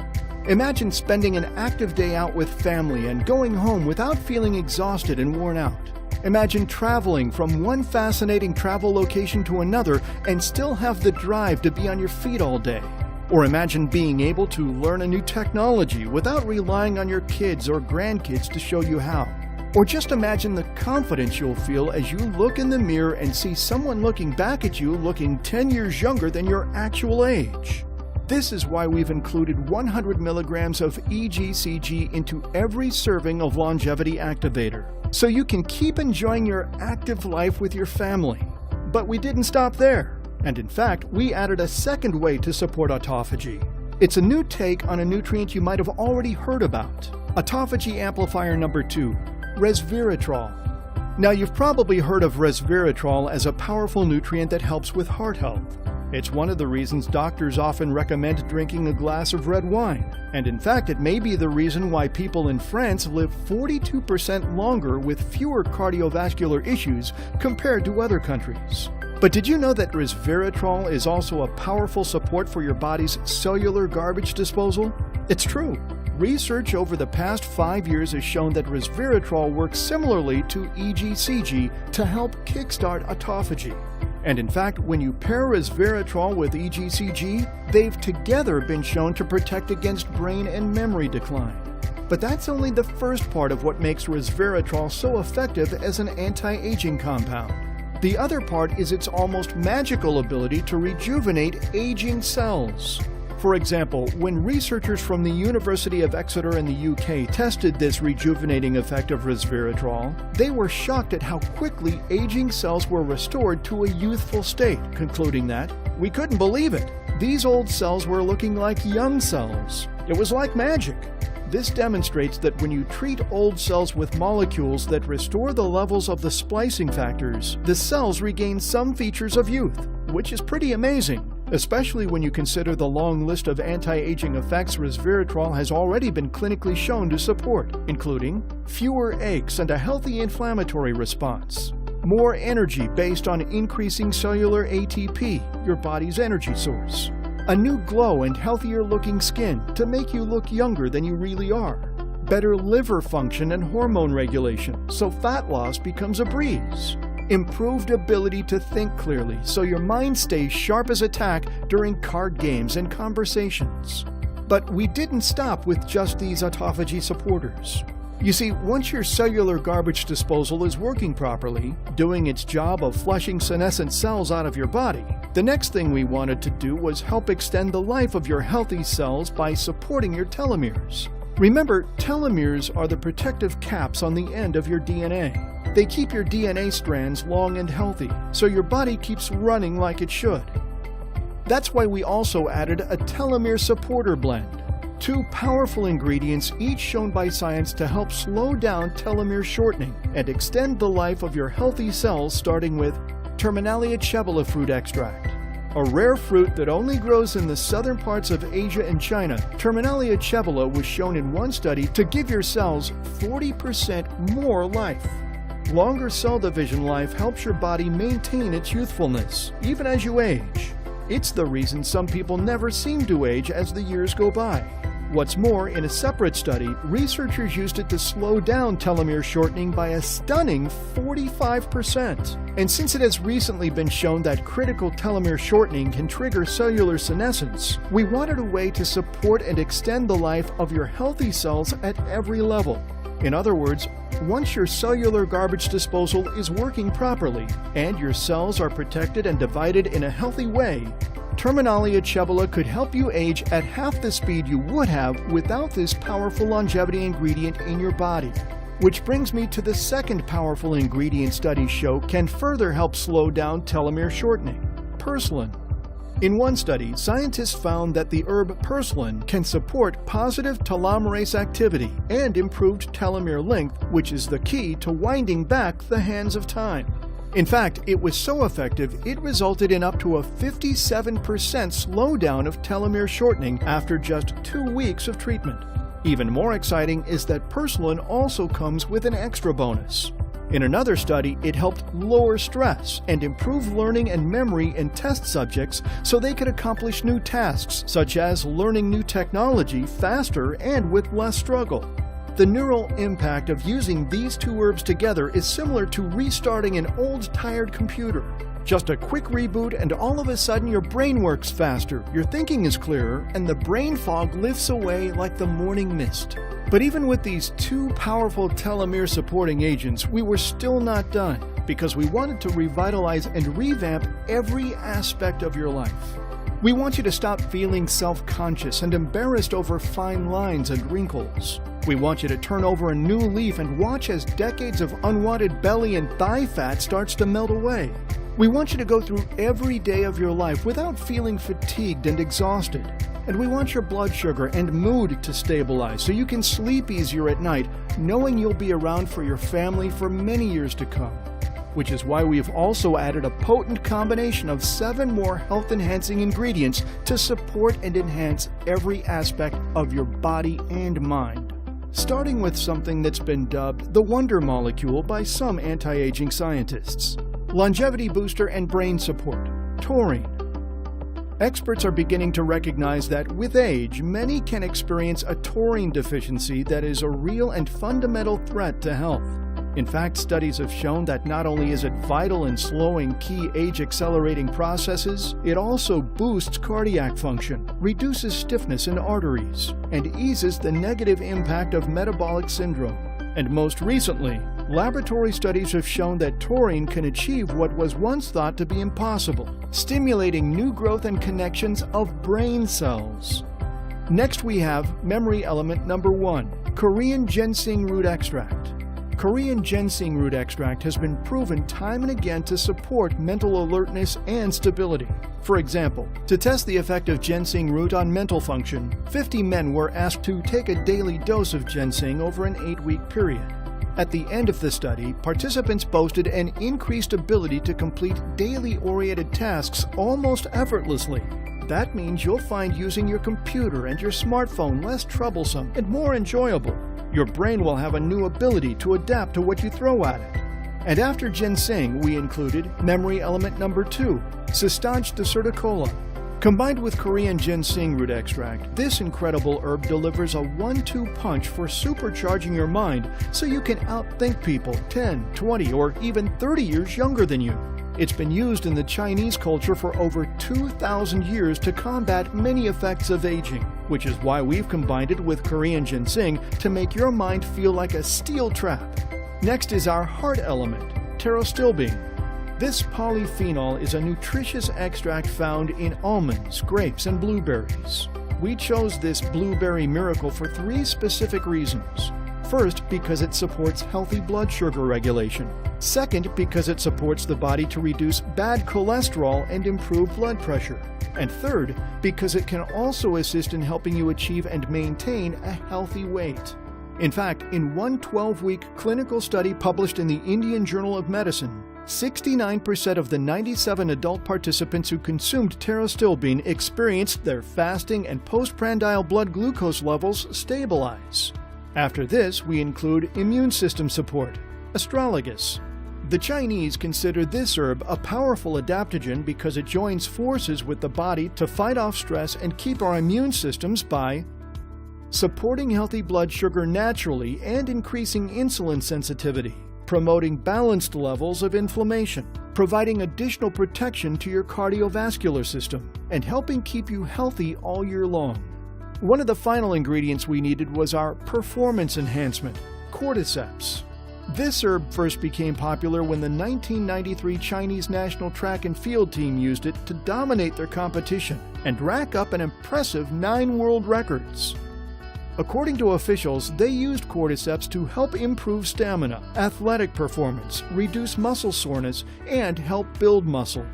Imagine spending an active day out with family and going home without feeling exhausted and worn out. Imagine traveling from one fascinating travel location to another and still have the drive to be on your feet all day. Or imagine being able to learn a new technology without relying on your kids or grandkids to show you how. Or just imagine the confidence you'll feel as you look in the mirror and see someone looking back at you looking 10 years younger than your actual age. This is why we've included 100 milligrams of EGCG into every serving of Longevity Activator, so you can keep enjoying your active life with your family. But we didn't stop there. And in fact, we added a second way to support autophagy. It's a new take on a nutrient you might have already heard about. Autophagy amplifier number 2, resveratrol. Now you've probably heard of resveratrol as a powerful nutrient that helps with heart health. It's one of the reasons doctors often recommend drinking a glass of red wine. And in fact, it may be the reason why people in France live 42% longer with fewer cardiovascular issues compared to other countries. But did you know that resveratrol is also a powerful support for your body's cellular garbage disposal? It's true. Research over the past 5 years has shown that resveratrol works similarly to EGCG to help kickstart autophagy. And in fact, when you pair resveratrol with EGCG, they've together been shown to protect against brain and memory decline. But that's only the first part of what makes resveratrol so effective as an anti-aging compound. The other part is its almost magical ability to rejuvenate aging cells. For example, when researchers from the University of Exeter in the UK tested this rejuvenating effect of resveratrol, they were shocked at how quickly aging cells were restored to a youthful state, concluding that, "We couldn't believe it. These old cells were looking like young cells. It was like magic." This demonstrates that when you treat old cells with molecules that restore the levels of the splicing factors, the cells regain some features of youth, which is pretty amazing, especially when you consider the long list of anti-aging effects resveratrol has already been clinically shown to support, including fewer aches and a healthy inflammatory response, more energy based on increasing cellular ATP, your body's energy source, a new glow and healthier looking skin to make you look younger than you really are, better liver function and hormone regulation so fat loss becomes a breeze, improved ability to think clearly so your mind stays sharp as a tack during card games and conversations. But we didn't stop with just these autophagy supporters. You see, once your cellular garbage disposal is working properly, doing its job of flushing senescent cells out of your body, the next thing we wanted to do was help extend the life of your healthy cells by supporting your telomeres. Remember, telomeres are the protective caps on the end of your DNA. They keep your DNA strands long and healthy, so your body keeps running like it should. That's why we also added a telomere supporter blend. 2 powerful ingredients, each shown by science to help slow down telomere shortening and extend the life of your healthy cells, starting with Terminalia cebula fruit extract. A rare fruit that only grows in the southern parts of Asia and China, Terminalia cebula was shown in one study to give your cells 40% more life. Longer cell division life helps your body maintain its youthfulness, even as you age. It's the reason some people never seem to age as the years go by. What's more, in a separate study, researchers used it to slow down telomere shortening by a stunning 45%. And since it has recently been shown that critical telomere shortening can trigger cellular senescence, we wanted a way to support and extend the life of your healthy cells at every level. In other words, once your cellular garbage disposal is working properly and your cells are protected and divided in a healthy way, Terminalia cebula could help you age at half the speed you would have without this powerful longevity ingredient in your body. Which brings me to the second powerful ingredient studies show can further help slow down telomere shortening, purslane. In one study, scientists found that the herb purslane can support positive telomerase activity and improved telomere length, which is the key to winding back the hands of time. In fact, it was so effective, it resulted in up to a 57% slowdown of telomere shortening after just 2 weeks of treatment. Even more exciting is that purslane also comes with an extra bonus. In another study, it helped lower stress and improve learning and memory in test subjects so they could accomplish new tasks, such as learning new technology faster and with less struggle. The neural impact of using these two herbs together is similar to restarting an old, tired computer. Just a quick reboot and all of a sudden your brain works faster, your thinking is clearer, and the brain fog lifts away like the morning mist. But even with these two powerful telomere-supporting agents, we were still not done, because we wanted to revitalize and revamp every aspect of your life. We want you to stop feeling self-conscious and embarrassed over fine lines and wrinkles. We want you to turn over a new leaf and watch as decades of unwanted belly and thigh fat starts to melt away. We want you to go through every day of your life without feeling fatigued and exhausted. And we want your blood sugar and mood to stabilize so you can sleep easier at night, knowing you'll be around for your family for many years to come. Which is why we've also added a potent combination of 7 more health-enhancing ingredients to support and enhance every aspect of your body and mind. Starting with something that's been dubbed the wonder molecule by some anti-aging scientists. Longevity booster and brain support, taurine. Experts are beginning to recognize that with age, many can experience a taurine deficiency that is a real and fundamental threat to health. In fact, studies have shown that not only is it vital in slowing key age-accelerating processes, it also boosts cardiac function, reduces stiffness in arteries, and eases the negative impact of metabolic syndrome. And most recently, laboratory studies have shown that taurine can achieve what was once thought to be impossible, stimulating new growth and connections of brain cells. Next we have memory element number 1, Korean ginseng root extract. Korean ginseng root extract has been proven time and again to support mental alertness and stability. For example, to test the effect of ginseng root on mental function, 50 men were asked to take a daily dose of ginseng over an 8-week period. At the end of the study, participants boasted an increased ability to complete daily oriented tasks almost effortlessly. That means you'll find using your computer and your smartphone less troublesome and more enjoyable. Your brain will have a new ability to adapt to what you throw at it. And after ginseng, we included memory element number 2, Cistanche deserticola. Combined with Korean ginseng root extract, this incredible herb delivers a 1-2 punch for supercharging your mind so you can outthink people 10, 20, or even 30 years younger than you. It's been used in the Chinese culture for over 2,000 years to combat many effects of aging, which is why we've combined it with Korean ginseng to make your mind feel like a steel trap. Next is our heart element, pterostilbene. This polyphenol is a nutritious extract found in almonds, grapes, and blueberries. We chose this blueberry miracle for 3 specific reasons. First, because it supports healthy blood sugar regulation. Second, because it supports the body to reduce bad cholesterol and improve blood pressure. And third, because it can also assist in helping you achieve and maintain a healthy weight. In fact, in one 12-week clinical study published in the Indian Journal of Medicine, 69% of the 97 adult participants who consumed pterostilbene experienced their fasting and postprandial blood glucose levels stabilize. After this, we include immune system support, astragalus. The Chinese consider this herb a powerful adaptogen because it joins forces with the body to fight off stress and keep our immune systems by supporting healthy blood sugar naturally and increasing insulin sensitivity, promoting balanced levels of inflammation, providing additional protection to your cardiovascular system, and helping keep you healthy all year long. One of the final ingredients we needed was our performance enhancement, cordyceps. This herb first became popular when the 1993 Chinese national track and field team used it to dominate their competition and rack up an impressive 9 world records. According to officials, they used cordyceps to help improve stamina, athletic performance, reduce muscle soreness, and help build muscle.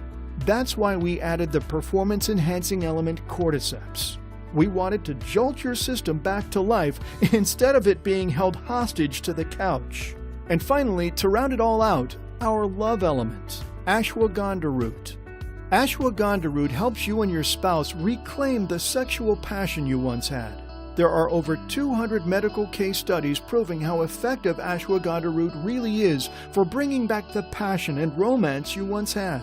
That's why we added the performance-enhancing element cordyceps. We wanted to jolt your system back to life instead of it being held hostage to the couch. And finally, to round it all out, our love element, ashwagandha root. Ashwagandha root helps you and your spouse reclaim the sexual passion you once had. There are over 200 medical case studies proving how effective ashwagandha root really is for bringing back the passion and romance you once had.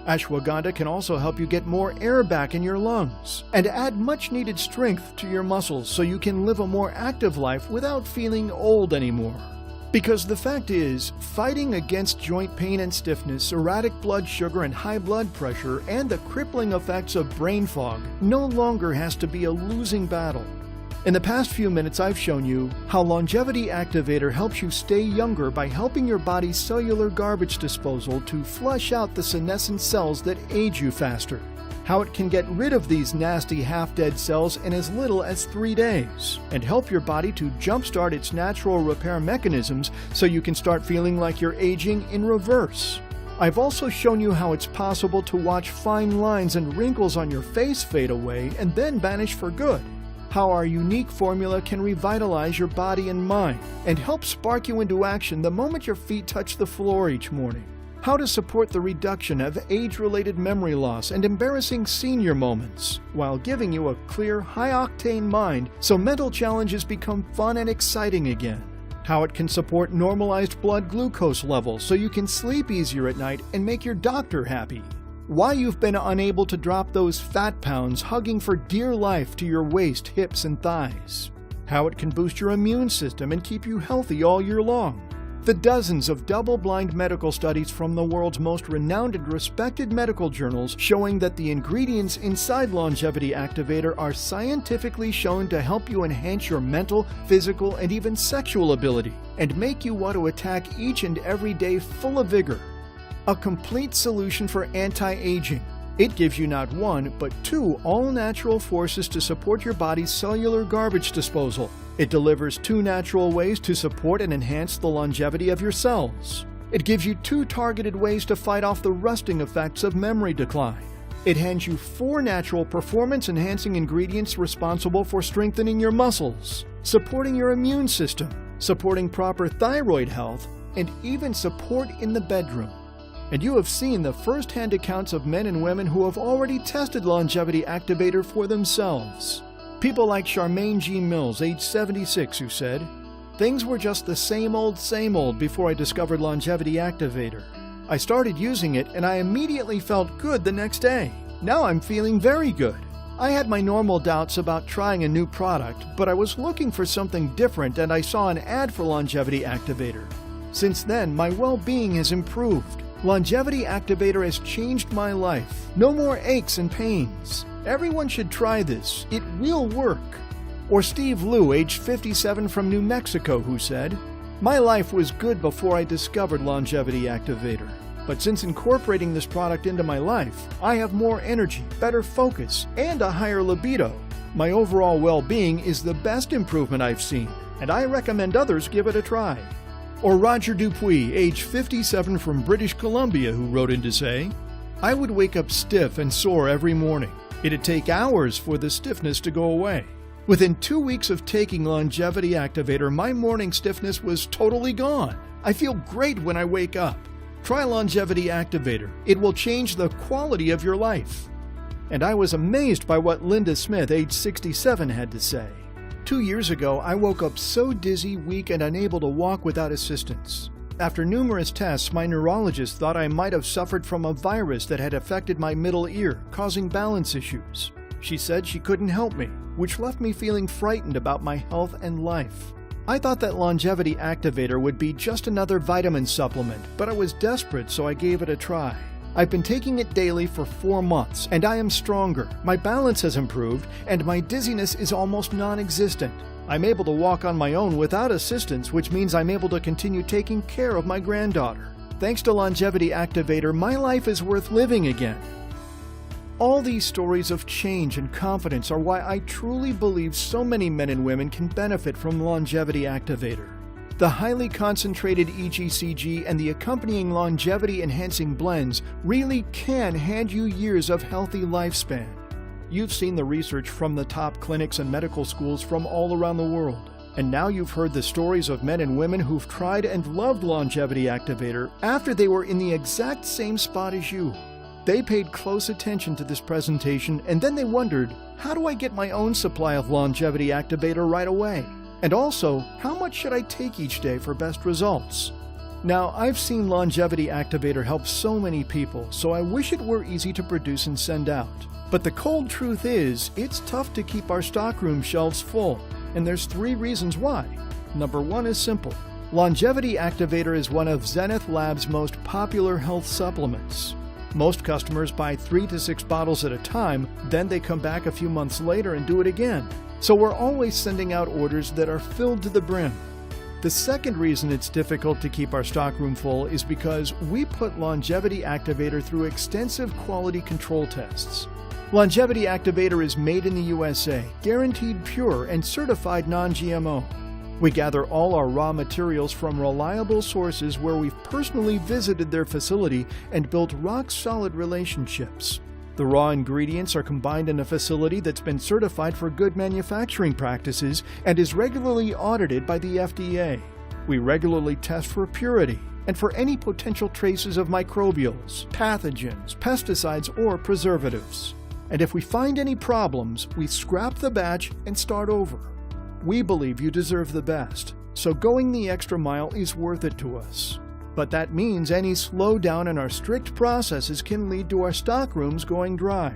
Ashwagandha can also help you get more air back in your lungs and add much-needed strength to your muscles so you can live a more active life without feeling old anymore. Because the fact is, fighting against joint pain and stiffness, erratic blood sugar and high blood pressure, and the crippling effects of brain fog no longer has to be a losing battle. In the past few minutes, I've shown you how Longevity Activator helps you stay younger by helping your body's cellular garbage disposal to flush out the senescent cells that age you faster. How it can get rid of these nasty half-dead cells in as little as 3 days, and help your body to jumpstart its natural repair mechanisms so you can start feeling like you're aging in reverse. I've also shown you how it's possible to watch fine lines and wrinkles on your face fade away and then vanish for good. How our unique formula can revitalize your body and mind and help spark you into action the moment your feet touch the floor each morning. How to support the reduction of age-related memory loss and embarrassing senior moments while giving you a clear, high-octane mind so mental challenges become fun and exciting again. How it can support normalized blood glucose levels so you can sleep easier at night and make your doctor happy. Why you've been unable to drop those fat pounds hugging for dear life to your waist, hips, and thighs. How it can boost your immune system and keep you healthy all year long. The dozens of double-blind medical studies from the world's most renowned and respected medical journals showing that the ingredients inside Longevity Activator are scientifically shown to help you enhance your mental, physical, and even sexual ability and make you want to attack each and every day full of vigor. A complete solution for anti-aging. It gives you not one, but 2 all-natural forces to support your body's cellular garbage disposal. It delivers 2 natural ways to support and enhance the longevity of your cells. It gives you 2 targeted ways to fight off the rusting effects of memory decline. It hands you 4 natural performance-enhancing ingredients responsible for strengthening your muscles, supporting your immune system, supporting proper thyroid health, and even support in the bedroom. And you have seen the first-hand accounts of men and women who have already tested Longevity Activator for themselves. People like Charmaine G. Mills, age 76, who said, "Things were just the same old before I discovered Longevity Activator. I started using it and I immediately felt good the next day. Now I'm feeling very good. I had my normal doubts about trying a new product, but I was looking for something different and I saw an ad for Longevity Activator. Since then, my well-being has improved. Longevity Activator has changed my life. No more aches and pains. Everyone should try this. It will work." Or Steve Liu, age 57 from New Mexico, who said, "My life was good before I discovered Longevity Activator. But since incorporating this product into my life, I have more energy, better focus, and a higher libido. My overall well-being is the best improvement I've seen, and I recommend others give it a try." Or Roger Dupuis, age 57 from British Columbia, who wrote in to say, "I would wake up stiff and sore every morning. It'd take hours for the stiffness to go away. Within 2 weeks of taking Longevity Activator, my morning stiffness was totally gone. I feel great when I wake up. Try Longevity Activator. It will change the quality of your life." And I was amazed by what Linda Smith, age 67, had to say. 2 years ago, I woke up so dizzy, weak, and unable to walk without assistance. After numerous tests, my neurologist thought I might have suffered from a virus that had affected my middle ear, causing balance issues. She said she couldn't help me, which left me feeling frightened about my health and life. I thought that Longevity Activator would be just another vitamin supplement, but I was desperate, so I gave it a try. I've been taking it daily for 4 months, and I am stronger. My balance has improved, and my dizziness is almost non-existent. I'm able to walk on my own without assistance, which means I'm able to continue taking care of my granddaughter. Thanks to Longevity Activator, my life is worth living again. All these stories of change and confidence are why I truly believe so many men and women can benefit from Longevity Activator. The highly concentrated EGCG and the accompanying longevity-enhancing blends really can hand you years of healthy lifespan. You've seen the research from the top clinics and medical schools from all around the world. And now you've heard the stories of men and women who've tried and loved Longevity Activator after they were in the exact same spot as you. They paid close attention to this presentation and then they wondered, how do I get my own supply of Longevity Activator right away? And also, how much should I take each day for best results? Now, I've seen Longevity Activator help so many people, so I wish it were easy to produce and send out. But the cold truth is, it's tough to keep our stockroom shelves full, and there's 3 reasons why. Number 1 is simple. Longevity Activator is one of Zenith Labs' most popular health supplements. Most customers buy 3 to 6 bottles at a time, then they come back a few months later and do it again. So we're always sending out orders that are filled to the brim. The second reason it's difficult to keep our stockroom full is because we put Longevity Activator through extensive quality control tests. Longevity Activator is made in the USA, guaranteed pure and certified non-GMO. We gather all our raw materials from reliable sources where we've personally visited their facility and built rock-solid relationships. The raw ingredients are combined in a facility that's been certified for good manufacturing practices and is regularly audited by the FDA. We regularly test for purity and for any potential traces of microbials, pathogens, pesticides, or preservatives. And if we find any problems, we scrap the batch and start over. We believe you deserve the best, so going the extra mile is worth it to us. But that means any slowdown in our strict processes can lead to our stockrooms going dry.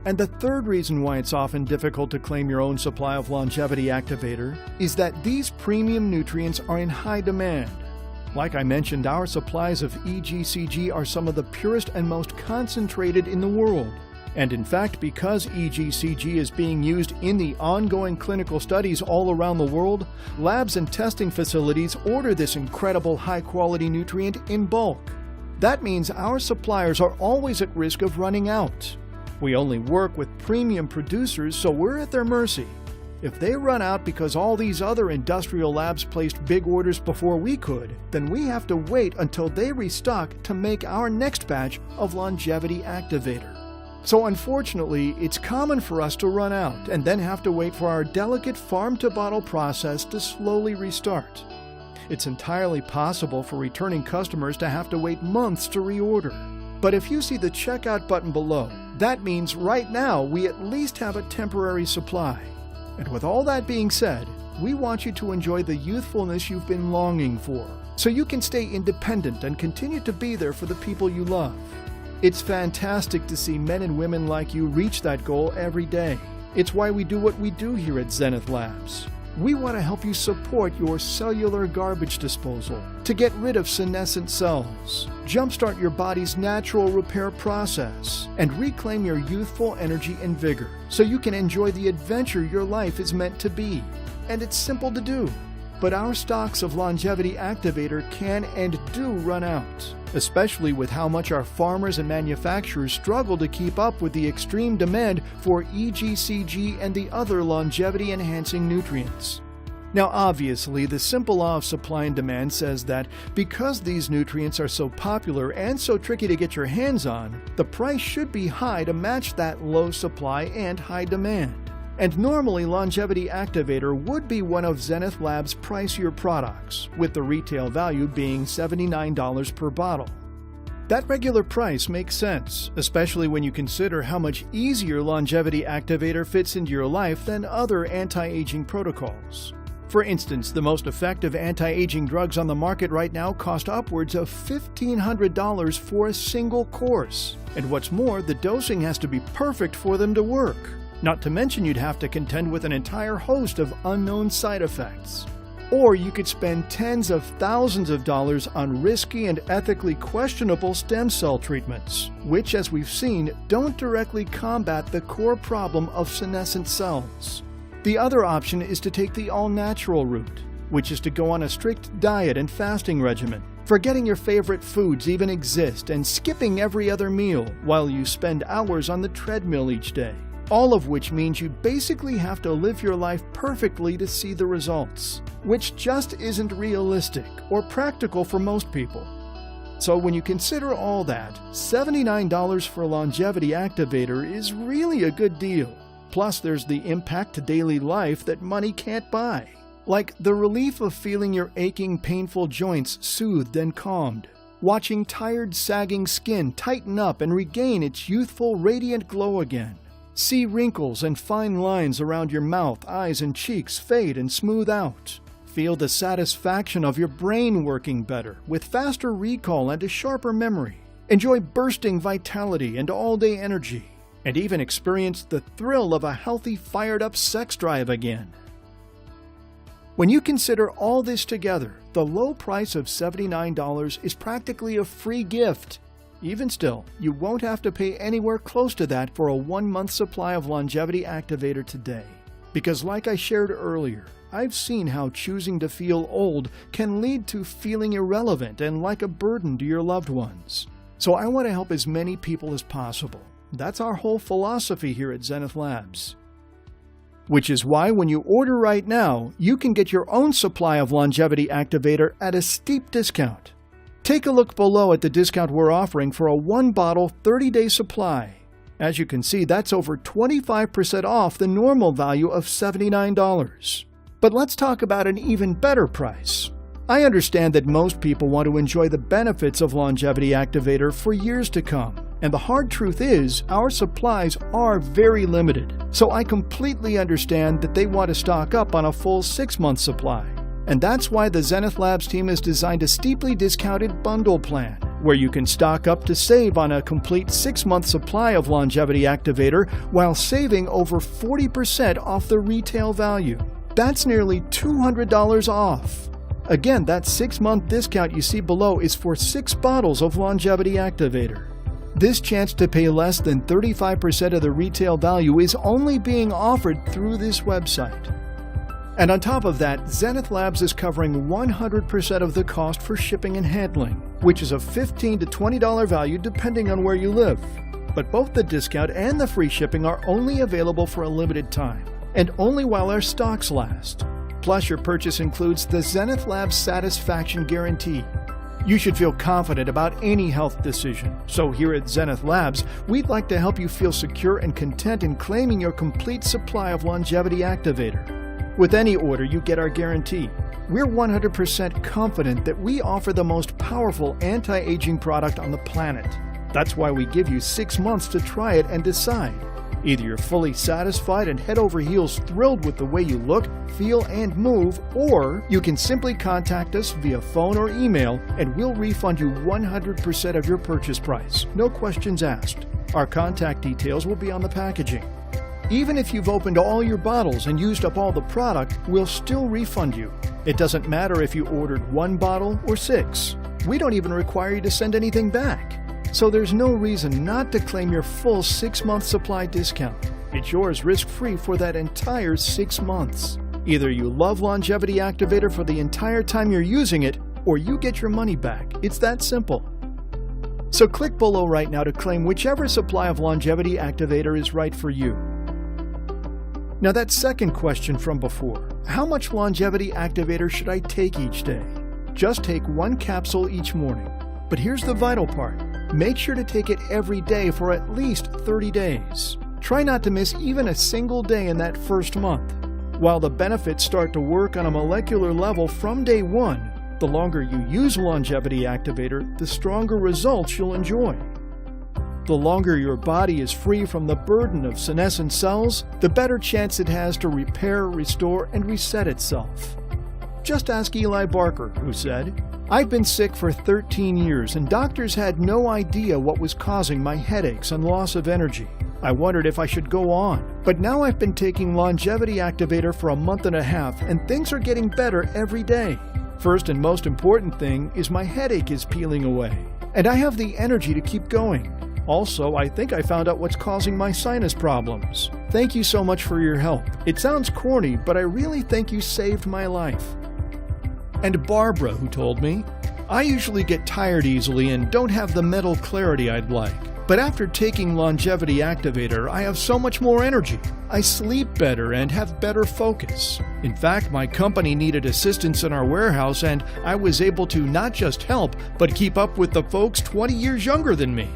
And the third reason why it's often difficult to claim your own supply of Longevity Activator is that these premium nutrients are in high demand. Like I mentioned, our supplies of EGCG are some of the purest and most concentrated in the world. And in fact, because EGCG is being used in the ongoing clinical studies all around the world, labs and testing facilities order this incredible high-quality nutrient in bulk. That means our suppliers are always at risk of running out. We only work with premium producers, so we're at their mercy. If they run out because all these other industrial labs placed big orders before we could, then we have to wait until they restock to make our next batch of Longevity Activator. So unfortunately, it's common for us to run out and then have to wait for our delicate farm-to-bottle process to slowly restart. It's entirely possible for returning customers to have to wait months to reorder. But if you see the checkout button below, that means right now we at least have a temporary supply. And with all that being said, we want you to enjoy the youthfulness you've been longing for, so you can stay independent and continue to be there for the people you love. It's fantastic to see men and women like you reach that goal every day. It's why we do what we do here at Zenith Labs. We want to help you support your cellular garbage disposal to get rid of senescent cells, jumpstart your body's natural repair process, and reclaim your youthful energy and vigor so you can enjoy the adventure your life is meant to be. And it's simple to do. But our stocks of Longevity Activator can and do run out, especially with how much our farmers and manufacturers struggle to keep up with the extreme demand for EGCG and the other longevity-enhancing nutrients. Now obviously, the simple law of supply and demand says that because these nutrients are so popular and so tricky to get your hands on, the price should be high to match that low supply and high demand. And normally, Longevity Activator would be one of Zenith Labs' pricier products, with the retail value being $79 per bottle. That regular price makes sense, especially when you consider how much easier Longevity Activator fits into your life than other anti-aging protocols. For instance, the most effective anti-aging drugs on the market right now cost upwards of $1,500 for a single course. And what's more, the dosing has to be perfect for them to work. Not to mention you'd have to contend with an entire host of unknown side effects. Or you could spend tens of thousands of dollars on risky and ethically questionable stem cell treatments, which, as we've seen, don't directly combat the core problem of senescent cells. The other option is to take the all-natural route, which is to go on a strict diet and fasting regimen, forgetting your favorite foods even exist and skipping every other meal while you spend hours on the treadmill each day. all of which means you basically have to live your life perfectly to see the results, which just isn't realistic or practical for most people. So when you consider all that, $79 for a Longevity Activator is really a good deal. Plus, there's the impact to daily life that money can't buy, like the relief of feeling your aching, painful joints soothed and calmed, watching tired, sagging skin tighten up and regain its youthful, radiant glow again. See wrinkles and fine lines around your mouth, eyes, and cheeks fade and smooth out. Feel the satisfaction of your brain working better, with faster recall and a sharper memory. Enjoy bursting vitality and all-day energy, and even experience the thrill of a healthy, fired-up sex drive again. When you consider all this together, the low price of $79 is practically a free gift. Even still, you won't have to pay anywhere close to that for a 1-month supply of Longevity Activator today. Because like I shared earlier, I've seen how choosing to feel old can lead to feeling irrelevant and like a burden to your loved ones. So I want to help as many people as possible. That's our whole philosophy here at Zenith Labs. Which is why when you order right now, you can get your own supply of Longevity Activator at a steep discount. Take a look below at the discount we're offering for a 1-bottle 30-day supply. As you can see, that's over 25% off the normal value of $79. But let's talk about an even better price. I understand that most people want to enjoy the benefits of Longevity Activator for years to come. And the hard truth is, our supplies are very limited. So I completely understand that they want to stock up on a full 6-month supply. And that's why the Zenith Labs team has designed a steeply discounted bundle plan, where you can stock up to save on a complete 6-month supply of Longevity Activator while saving over 40% off the retail value. That's nearly $200 off. Again, that 6-month discount you see below is for 6 bottles of Longevity Activator. This chance to pay less than 35% of the retail value is only being offered through this website. And on top of that, Zenith Labs is covering 100% of the cost for shipping and handling, which is a $15 to $20 value depending on where you live. But both the discount and the free shipping are only available for a limited time, and only while our stocks last. Plus, your purchase includes the Zenith Labs Satisfaction Guarantee. You should feel confident about any health decision. So here at Zenith Labs, we'd like to help you feel secure and content in claiming your complete supply of Longevity Activator. With any order, you get our guarantee. We're 100% confident that we offer the most powerful anti-aging product on the planet. That's why we give you 6 months to try it and decide. Either you're fully satisfied and head over heels thrilled with the way you look, feel, and move, or you can simply contact us via phone or email and we'll refund you 100% of your purchase price. No questions asked. Our contact details will be on the packaging. Even if you've opened all your bottles and used up all the product, we'll still refund you. It doesn't matter if you ordered 1 bottle or 6. We don't even require you to send anything back. So there's no reason not to claim your full 6-month supply discount. It's yours risk-free for that entire 6 months. Either you love Longevity Activator for the entire time you're using it, or you get your money back. It's that simple. So click below right now to claim whichever supply of Longevity Activator is right for you. Now that second question from before, how much Longevity Activator should I take each day? Just take 1 capsule each morning. But here's the vital part. Make sure to take it every day for at least 30 days. Try not to miss even a single day in that first month. While the benefits start to work on a molecular level from day 1, the longer you use Longevity Activator, the stronger results you'll enjoy. The longer your body is free from the burden of senescent cells, the better chance it has to repair, restore, and reset itself. Just ask Eli Barker, who said, "I've been sick for 13 years and doctors had no idea what was causing my headaches and loss of energy. I wondered if I should go on, but now I've been taking Longevity Activator for a month and a half and things are getting better every day. First and most important thing is my headache is peeling away, and I have the energy to keep going. Also, I think I found out what's causing my sinus problems. Thank you so much for your help. It sounds corny, but I really think you saved my life." And Barbara, who told me, "I usually get tired easily and don't have the mental clarity I'd like. But after taking Longevity Activator, I have so much more energy. I sleep better and have better focus. In fact, my company needed assistance in our warehouse, and I was able to not just help, but keep up with the folks 20 years younger than me.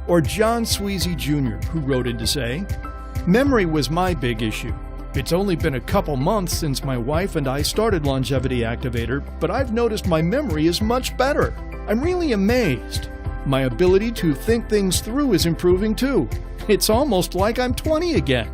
Or John Sweezy Jr., who wrote in to say, "Memory was my big issue. It's only been a couple months since my wife and I started Longevity Activator, but I've noticed my memory is much better. I'm really amazed. My ability to think things through is improving too. It's almost like I'm 20 again."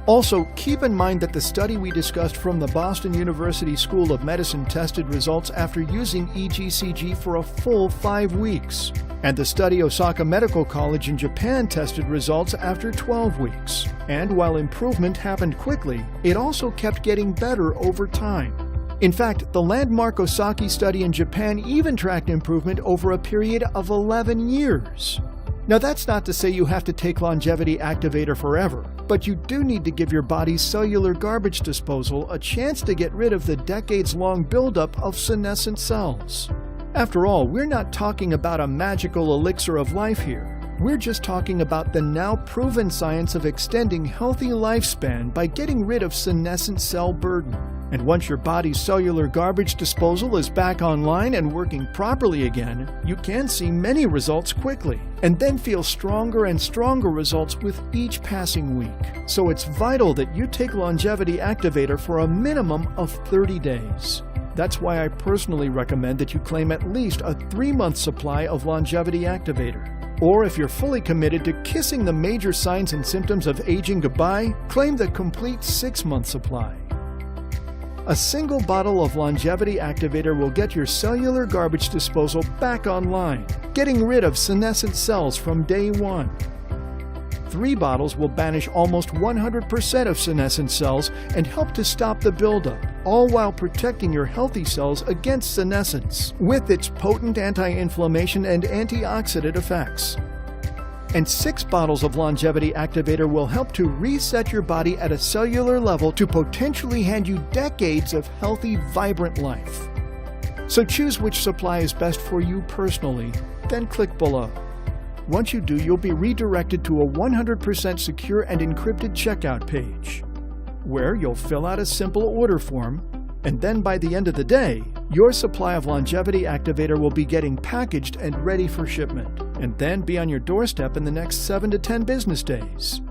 Also, keep in mind that the study we discussed from the Boston University School of Medicine tested results after using EGCG for a full 5 weeks. And the study Osaka Medical College in Japan tested results after 12 weeks. And while improvement happened quickly, it also kept getting better over time. In fact, the landmark Osaka study in Japan even tracked improvement over a period of 11 years. Now, that's not to say you have to take Longevity Activator forever, but you do need to give your body's cellular garbage disposal a chance to get rid of the decades-long buildup of senescent cells. After all, we're not talking about a magical elixir of life here. We're just talking about the now proven science of extending healthy lifespan by getting rid of senescent cell burden. And once your body's cellular garbage disposal is back online and working properly again, you can see many results quickly, and then feel stronger and stronger results with each passing week. So it's vital that you take Longevity Activator for a minimum of 30 days. That's why I personally recommend that you claim at least a 3-month supply of Longevity Activator. Or if you're fully committed to kissing the major signs and symptoms of aging goodbye, claim the complete 6-month supply. A single bottle of Longevity Activator will get your cellular garbage disposal back online, getting rid of senescent cells from day 1. 3 bottles will banish almost 100% of senescent cells and help to stop the buildup, all while protecting your healthy cells against senescence with its potent anti-inflammation and antioxidant effects. And 6 bottles of Longevity Activator will help to reset your body at a cellular level to potentially hand you decades of healthy, vibrant life. So choose which supply is best for you personally, then click below. Once you do, you'll be redirected to a 100% secure and encrypted checkout page, where you'll fill out a simple order form, and then by the end of the day, your supply of Longevity Activator will be getting packaged and ready for shipment, and then be on your doorstep in the next 7 to 10 business days.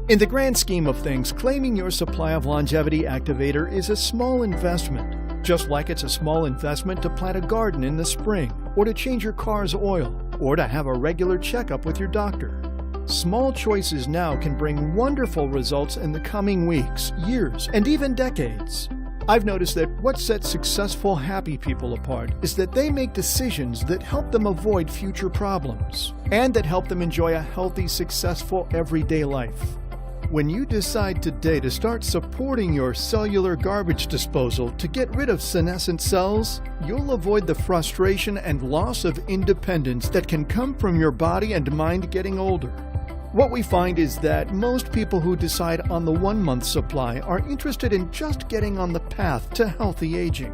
In the grand scheme of things, claiming your supply of Longevity Activator is a small investment, just like it's a small investment to plant a garden in the spring, or to change your car's oil, or to have a regular checkup with your doctor. Small choices now can bring wonderful results in the coming weeks, years, and even decades. I've noticed that what sets successful, happy people apart is that they make decisions that help them avoid future problems, and that help them enjoy a healthy, successful, everyday life. When you decide today to start supporting your cellular garbage disposal to get rid of senescent cells, you'll avoid the frustration and loss of independence that can come from your body and mind getting older. What we find is that most people who decide on the 1-month supply are interested in just getting on the path to healthy aging.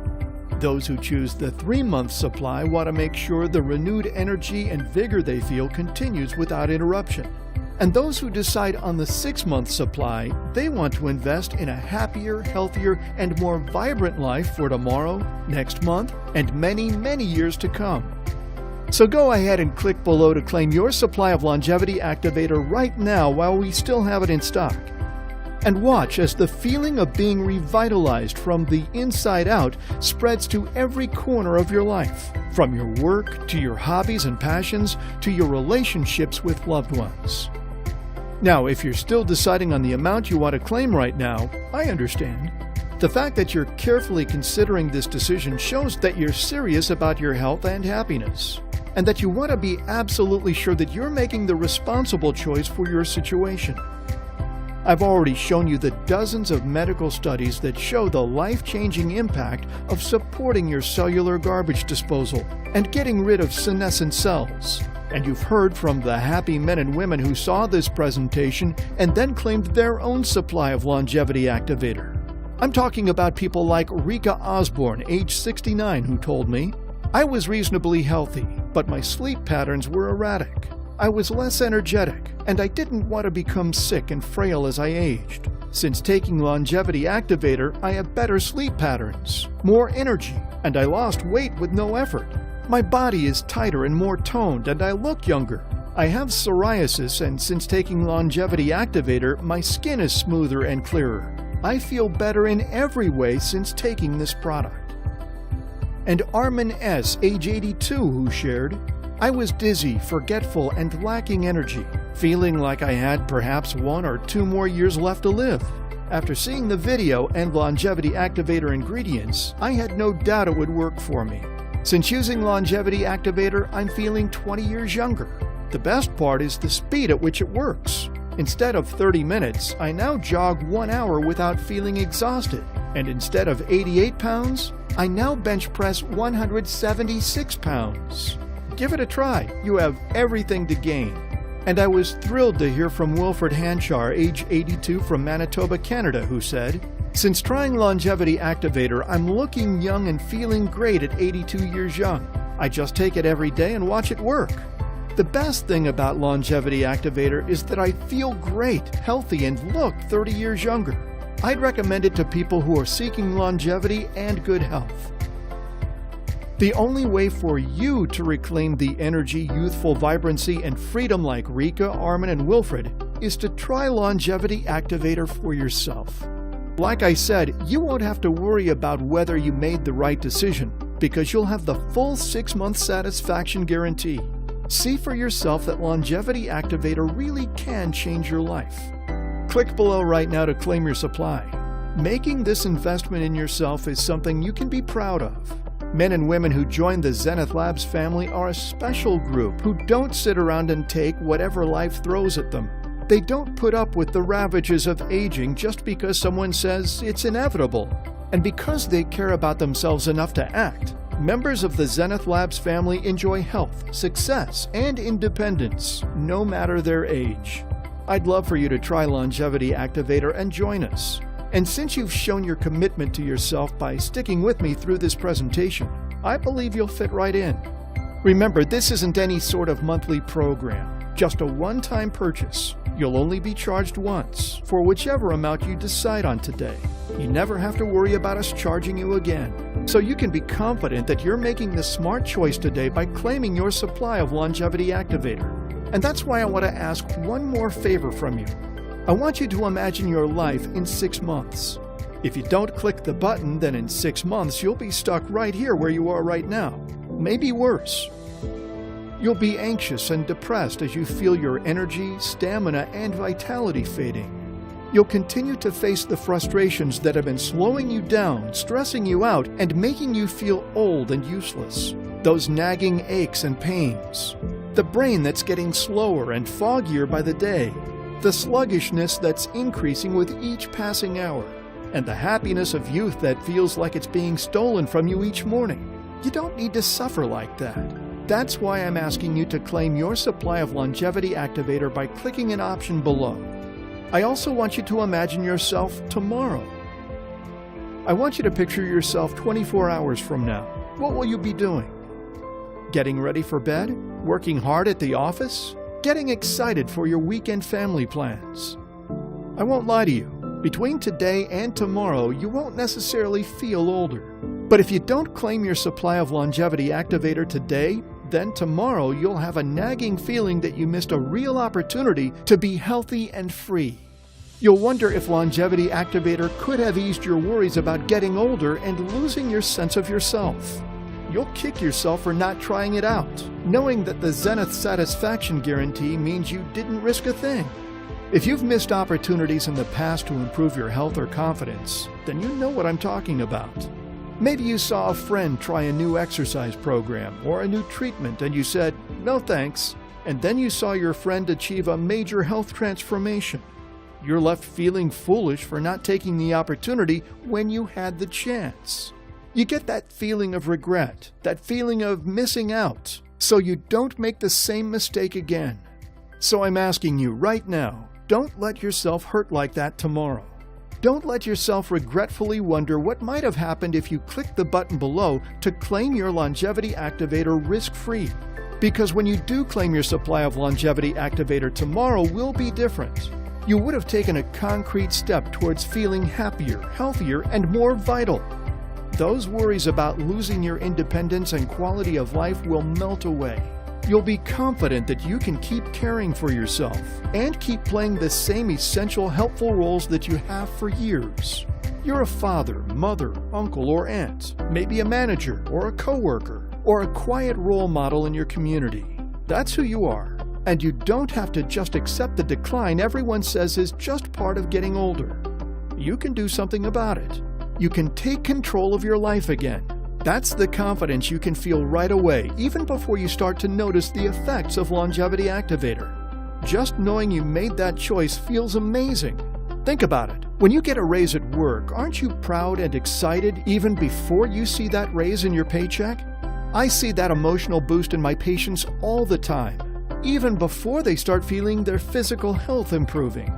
Those who choose the 3-month supply want to make sure the renewed energy and vigor they feel continues without interruption. And those who decide on the 6-month supply, they want to invest in a happier, healthier, and more vibrant life for tomorrow, next month, and many, many years to come. So go ahead and click below to claim your supply of Longevity Activator right now while we still have it in stock. And watch as the feeling of being revitalized from the inside out spreads to every corner of your life, from your work to your hobbies and passions to your relationships with loved ones. Now, if you're still deciding on the amount you want to claim right now, I understand. The fact that you're carefully considering this decision shows that you're serious about your health and happiness, and that you want to be absolutely sure that you're making the responsible choice for your situation. I've already shown you the dozens of medical studies that show the life-changing impact of supporting your cellular garbage disposal and getting rid of senescent cells. And you've heard from the happy men and women who saw this presentation and then claimed their own supply of Longevity Activator. I'm talking about people like Rika Osborne, age 69, who told me, "I was reasonably healthy, but my sleep patterns were erratic. I was less energetic, and I didn't want to become sick and frail as I aged. Since taking Longevity Activator, I have better sleep patterns, more energy, and I lost weight with no effort. My body is tighter and more toned, and I look younger. I have psoriasis, and since taking Longevity Activator, my skin is smoother and clearer. I feel better in every way since taking this product. And Armin S., age 82, who shared, I was dizzy, forgetful, and lacking energy, feeling like I had perhaps 1 or 2 more years left to live. After seeing the video and Longevity Activator ingredients, I had no doubt it would work for me. Since using Longevity Activator, I'm feeling 20 years younger. The best part is the speed at which it works. Instead of 30 minutes, I now jog 1 hour without feeling exhausted. And instead of 88 pounds, I now bench press 176 pounds. Give it a try. You have everything to gain. And I was thrilled to hear from Wilfred Hanchar, age 82 from Manitoba, Canada, who said, since trying Longevity Activator, I'm looking young and feeling great at 82 years young. I just take it every day and watch it work. The best thing about Longevity Activator is that I feel great, healthy, and look 30 years younger. I'd recommend it to people who are seeking longevity and good health. The only way for you to reclaim the energy, youthful vibrancy, and freedom like Rika, Armin, and Wilfred is to try Longevity Activator for yourself. Like I said, you won't have to worry about whether you made the right decision because you'll have the full 6-month satisfaction guarantee. See for yourself that Longevity Activator really can change your life. Click below right now to claim your supply. Making this investment in yourself is something you can be proud of. Men and women who join the Zenith Labs family are a special group who don't sit around and take whatever life throws at them. They don't put up with the ravages of aging just because someone says it's inevitable. And because they care about themselves enough to act, members of the Zenith Labs family enjoy health, success, and independence, no matter their age. I'd love for you to try Longevity Activator and join us. And since you've shown your commitment to yourself by sticking with me through this presentation, I believe you'll fit right in. Remember, this isn't any sort of monthly program, just a one-time purchase. You'll only be charged once, for whichever amount you decide on today. You never have to worry about us charging you again. So you can be confident that you're making the smart choice today by claiming your supply of Longevity Activator. And that's why I want to ask one more favor from you. I want you to imagine your life in 6 months. If you don't click the button, then in 6 months you'll be stuck right here where you are right now. Maybe worse. You'll be anxious and depressed as you feel your energy, stamina, and vitality fading. You'll continue to face the frustrations that have been slowing you down, stressing you out, and making you feel old and useless. Those nagging aches and pains. The brain that's getting slower and foggier by the day. The sluggishness that's increasing with each passing hour. And the happiness of youth that feels like it's being stolen from you each morning. You don't need to suffer like that. That's why I'm asking you to claim your supply of Longevity Activator by clicking an option below. I also want you to imagine yourself tomorrow. I want you to picture yourself 24 hours from now. What will you be doing? Getting ready for bed? Working hard at the office? Getting excited for your weekend family plans? I won't lie to you. Between today and tomorrow, you won't necessarily feel older. But if you don't claim your supply of Longevity Activator today, then tomorrow you'll have a nagging feeling that you missed a real opportunity to be healthy and free. You'll wonder if Longevity Activator could have eased your worries about getting older and losing your sense of yourself. You'll kick yourself for not trying it out, knowing that the Zenith Satisfaction Guarantee means you didn't risk a thing. If you've missed opportunities in the past to improve your health or confidence, then you know what I'm talking about. Maybe you saw a friend try a new exercise program or a new treatment and you said, "No thanks," and then you saw your friend achieve a major health transformation. You're left feeling foolish for not taking the opportunity when you had the chance. You get that feeling of regret, that feeling of missing out, so you don't make the same mistake again. So I'm asking you right now, don't let yourself hurt like that tomorrow. Don't let yourself regretfully wonder what might have happened if you clicked the button below to claim your Longevity Activator risk-free. Because when you do claim your supply of Longevity Activator, tomorrow will be different. You would have taken a concrete step towards feeling happier, healthier, and more vital. Those worries about losing your independence and quality of life will melt away. You'll be confident that you can keep caring for yourself and keep playing the same essential, helpful roles that you have for years. You're a father, mother, uncle, or aunt, maybe a manager or a coworker, or a quiet role model in your community. That's who you are, and you don't have to just accept the decline everyone says is just part of getting older. You can do something about it. You can take control of your life again. That's the confidence you can feel right away, even before you start to notice the effects of Longevity Activator. Just knowing you made that choice feels amazing. Think about it. When you get a raise at work, aren't you proud and excited even before you see that raise in your paycheck? I see that emotional boost in my patients all the time, even before they start feeling their physical health improving.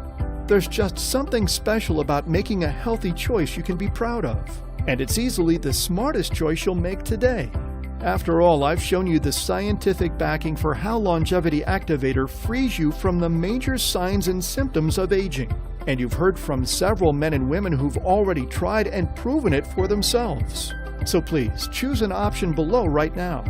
There's just something special about making a healthy choice you can be proud of. And it's easily the smartest choice you'll make today. After all, I've shown you the scientific backing for how Longevity Activator frees you from the major signs and symptoms of aging. And you've heard from several men and women who've already tried and proven it for themselves. So please, choose an option below right now.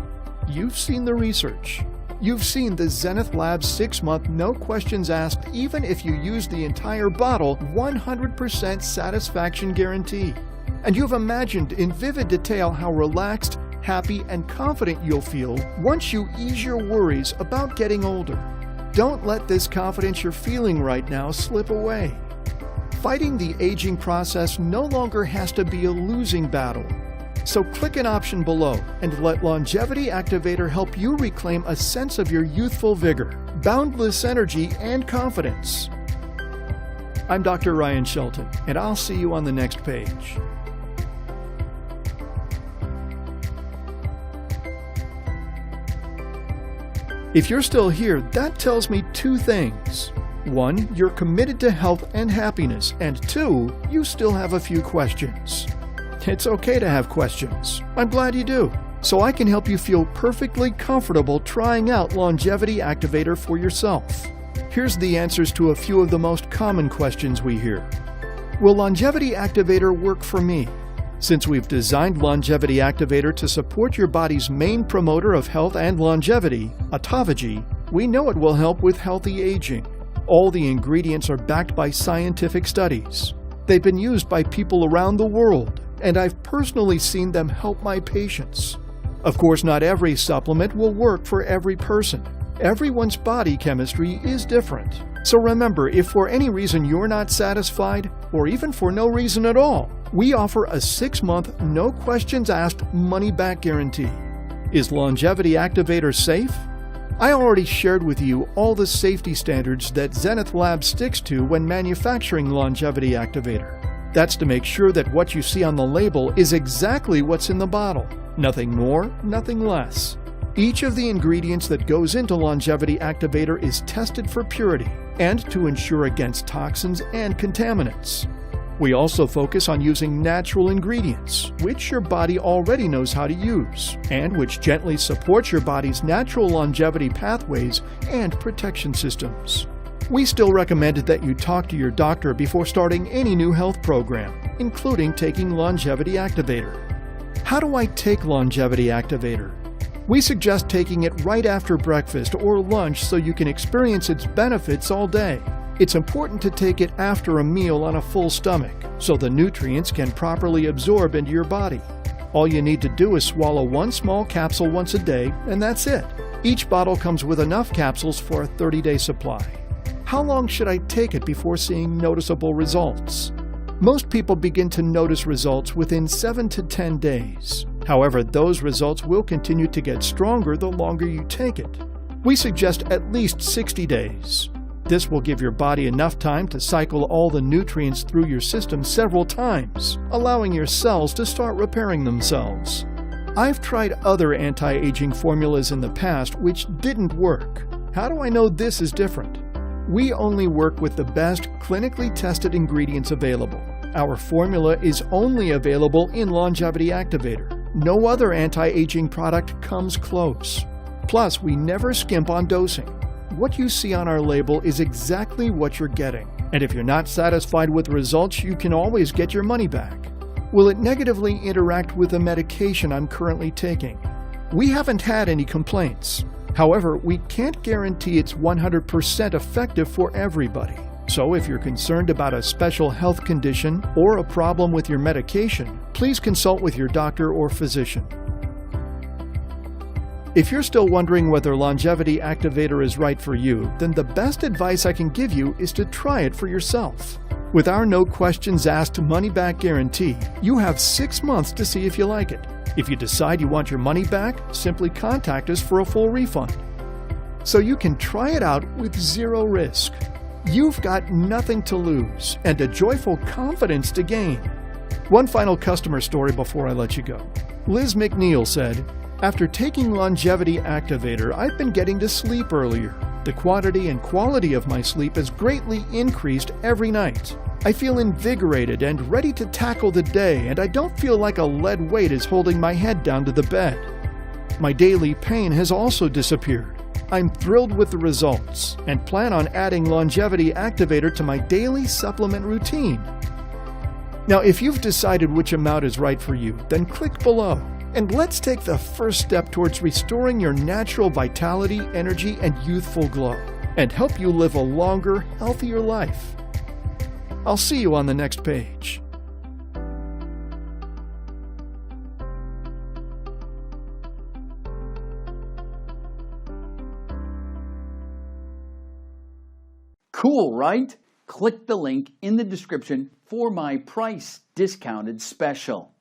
You've seen the research. You've seen the Zenith Labs 6-month no questions asked even if you use the entire bottle 100% satisfaction guarantee. And you've imagined in vivid detail how relaxed, happy, and confident you'll feel once you ease your worries about getting older. Don't let this confidence you're feeling right now slip away. Fighting the aging process no longer has to be a losing battle. So click an option below and let Longevity Activator help you reclaim a sense of your youthful vigor, boundless energy, and confidence. I'm Dr. Ryan Shelton, and I'll see you on the next page. If you're still here, that tells me two things. One, you're committed to health and happiness, and two, you still have a few questions. It's okay to have questions. I'm glad you do. So I can help you feel perfectly comfortable trying out Longevity Activator for yourself. Here's the answers to a few of the most common questions we hear. Will Longevity Activator work for me? Since we've designed Longevity Activator to support your body's main promoter of health and longevity, autophagy, we know it will help with healthy aging. All the ingredients are backed by scientific studies. They've been used by people around the world, and I've personally seen them help my patients. Of course, not every supplement will work for every person. Everyone's body chemistry is different. So remember, if for any reason you're not satisfied, or even for no reason at all, we offer a 6-month, no questions asked, money-back guarantee. Is Longevity Activator safe? I already shared with you all the safety standards that Zenith Labs sticks to when manufacturing Longevity Activator. That's to make sure that what you see on the label is exactly what's in the bottle. Nothing more, nothing less. Each of the ingredients that goes into Longevity Activator is tested for purity and to ensure against toxins and contaminants. We also focus on using natural ingredients, which your body already knows how to use, and which gently support your body's natural longevity pathways and protection systems. We still recommend that you talk to your doctor before starting any new health program, including taking Longevity Activator. How do I take Longevity Activator? We suggest taking it right after breakfast or lunch so you can experience its benefits all day. It's important to take it after a meal on a full stomach, so the nutrients can properly absorb into your body. All you need to do is swallow one small capsule once a day, and that's it. Each bottle comes with enough capsules for a 30-day supply. How long should I take it before seeing noticeable results? Most people begin to notice results within 7 to 10 days. However, those results will continue to get stronger the longer you take it. We suggest at least 60 days. This will give your body enough time to cycle all the nutrients through your system several times, allowing your cells to start repairing themselves. I've tried other anti-aging formulas in the past which didn't work. How do I know this is different? We only work with the best clinically tested ingredients available. Our formula is only available in Longevity Activator. No other anti-aging product comes close. Plus, we never skimp on dosing. What you see on our label is exactly what you're getting. And if you're not satisfied with results, you can always get your money back. Will it negatively interact with the medication I'm currently taking? We haven't had any complaints. However, we can't guarantee it's 100% effective for everybody. So if you're concerned about a special health condition or a problem with your medication, please consult with your doctor or physician. If you're still wondering whether Longevity Activator is right for you, then the best advice I can give you is to try it for yourself. With our no questions asked money-back guarantee, you have 6 months to see if you like it. If you decide you want your money back, simply contact us for a full refund. So you can try it out with zero risk. You've got nothing to lose and a joyful confidence to gain. One final customer story before I let you go. Liz McNeil said, "After taking Longevity Activator, I've been getting to sleep earlier. The quantity and quality of my sleep has greatly increased every night. I feel invigorated and ready to tackle the day, and I don't feel like a lead weight is holding my head down to the bed. My daily pain has also disappeared. I'm thrilled with the results and plan on adding Longevity Activator to my daily supplement routine." Now, if you've decided which amount is right for you, then click below. And let's take the first step towards restoring your natural vitality, energy, and youthful glow, and help you live a longer, healthier life. I'll see you on the next page. Cool, right? Click the link in the description for my price discounted special.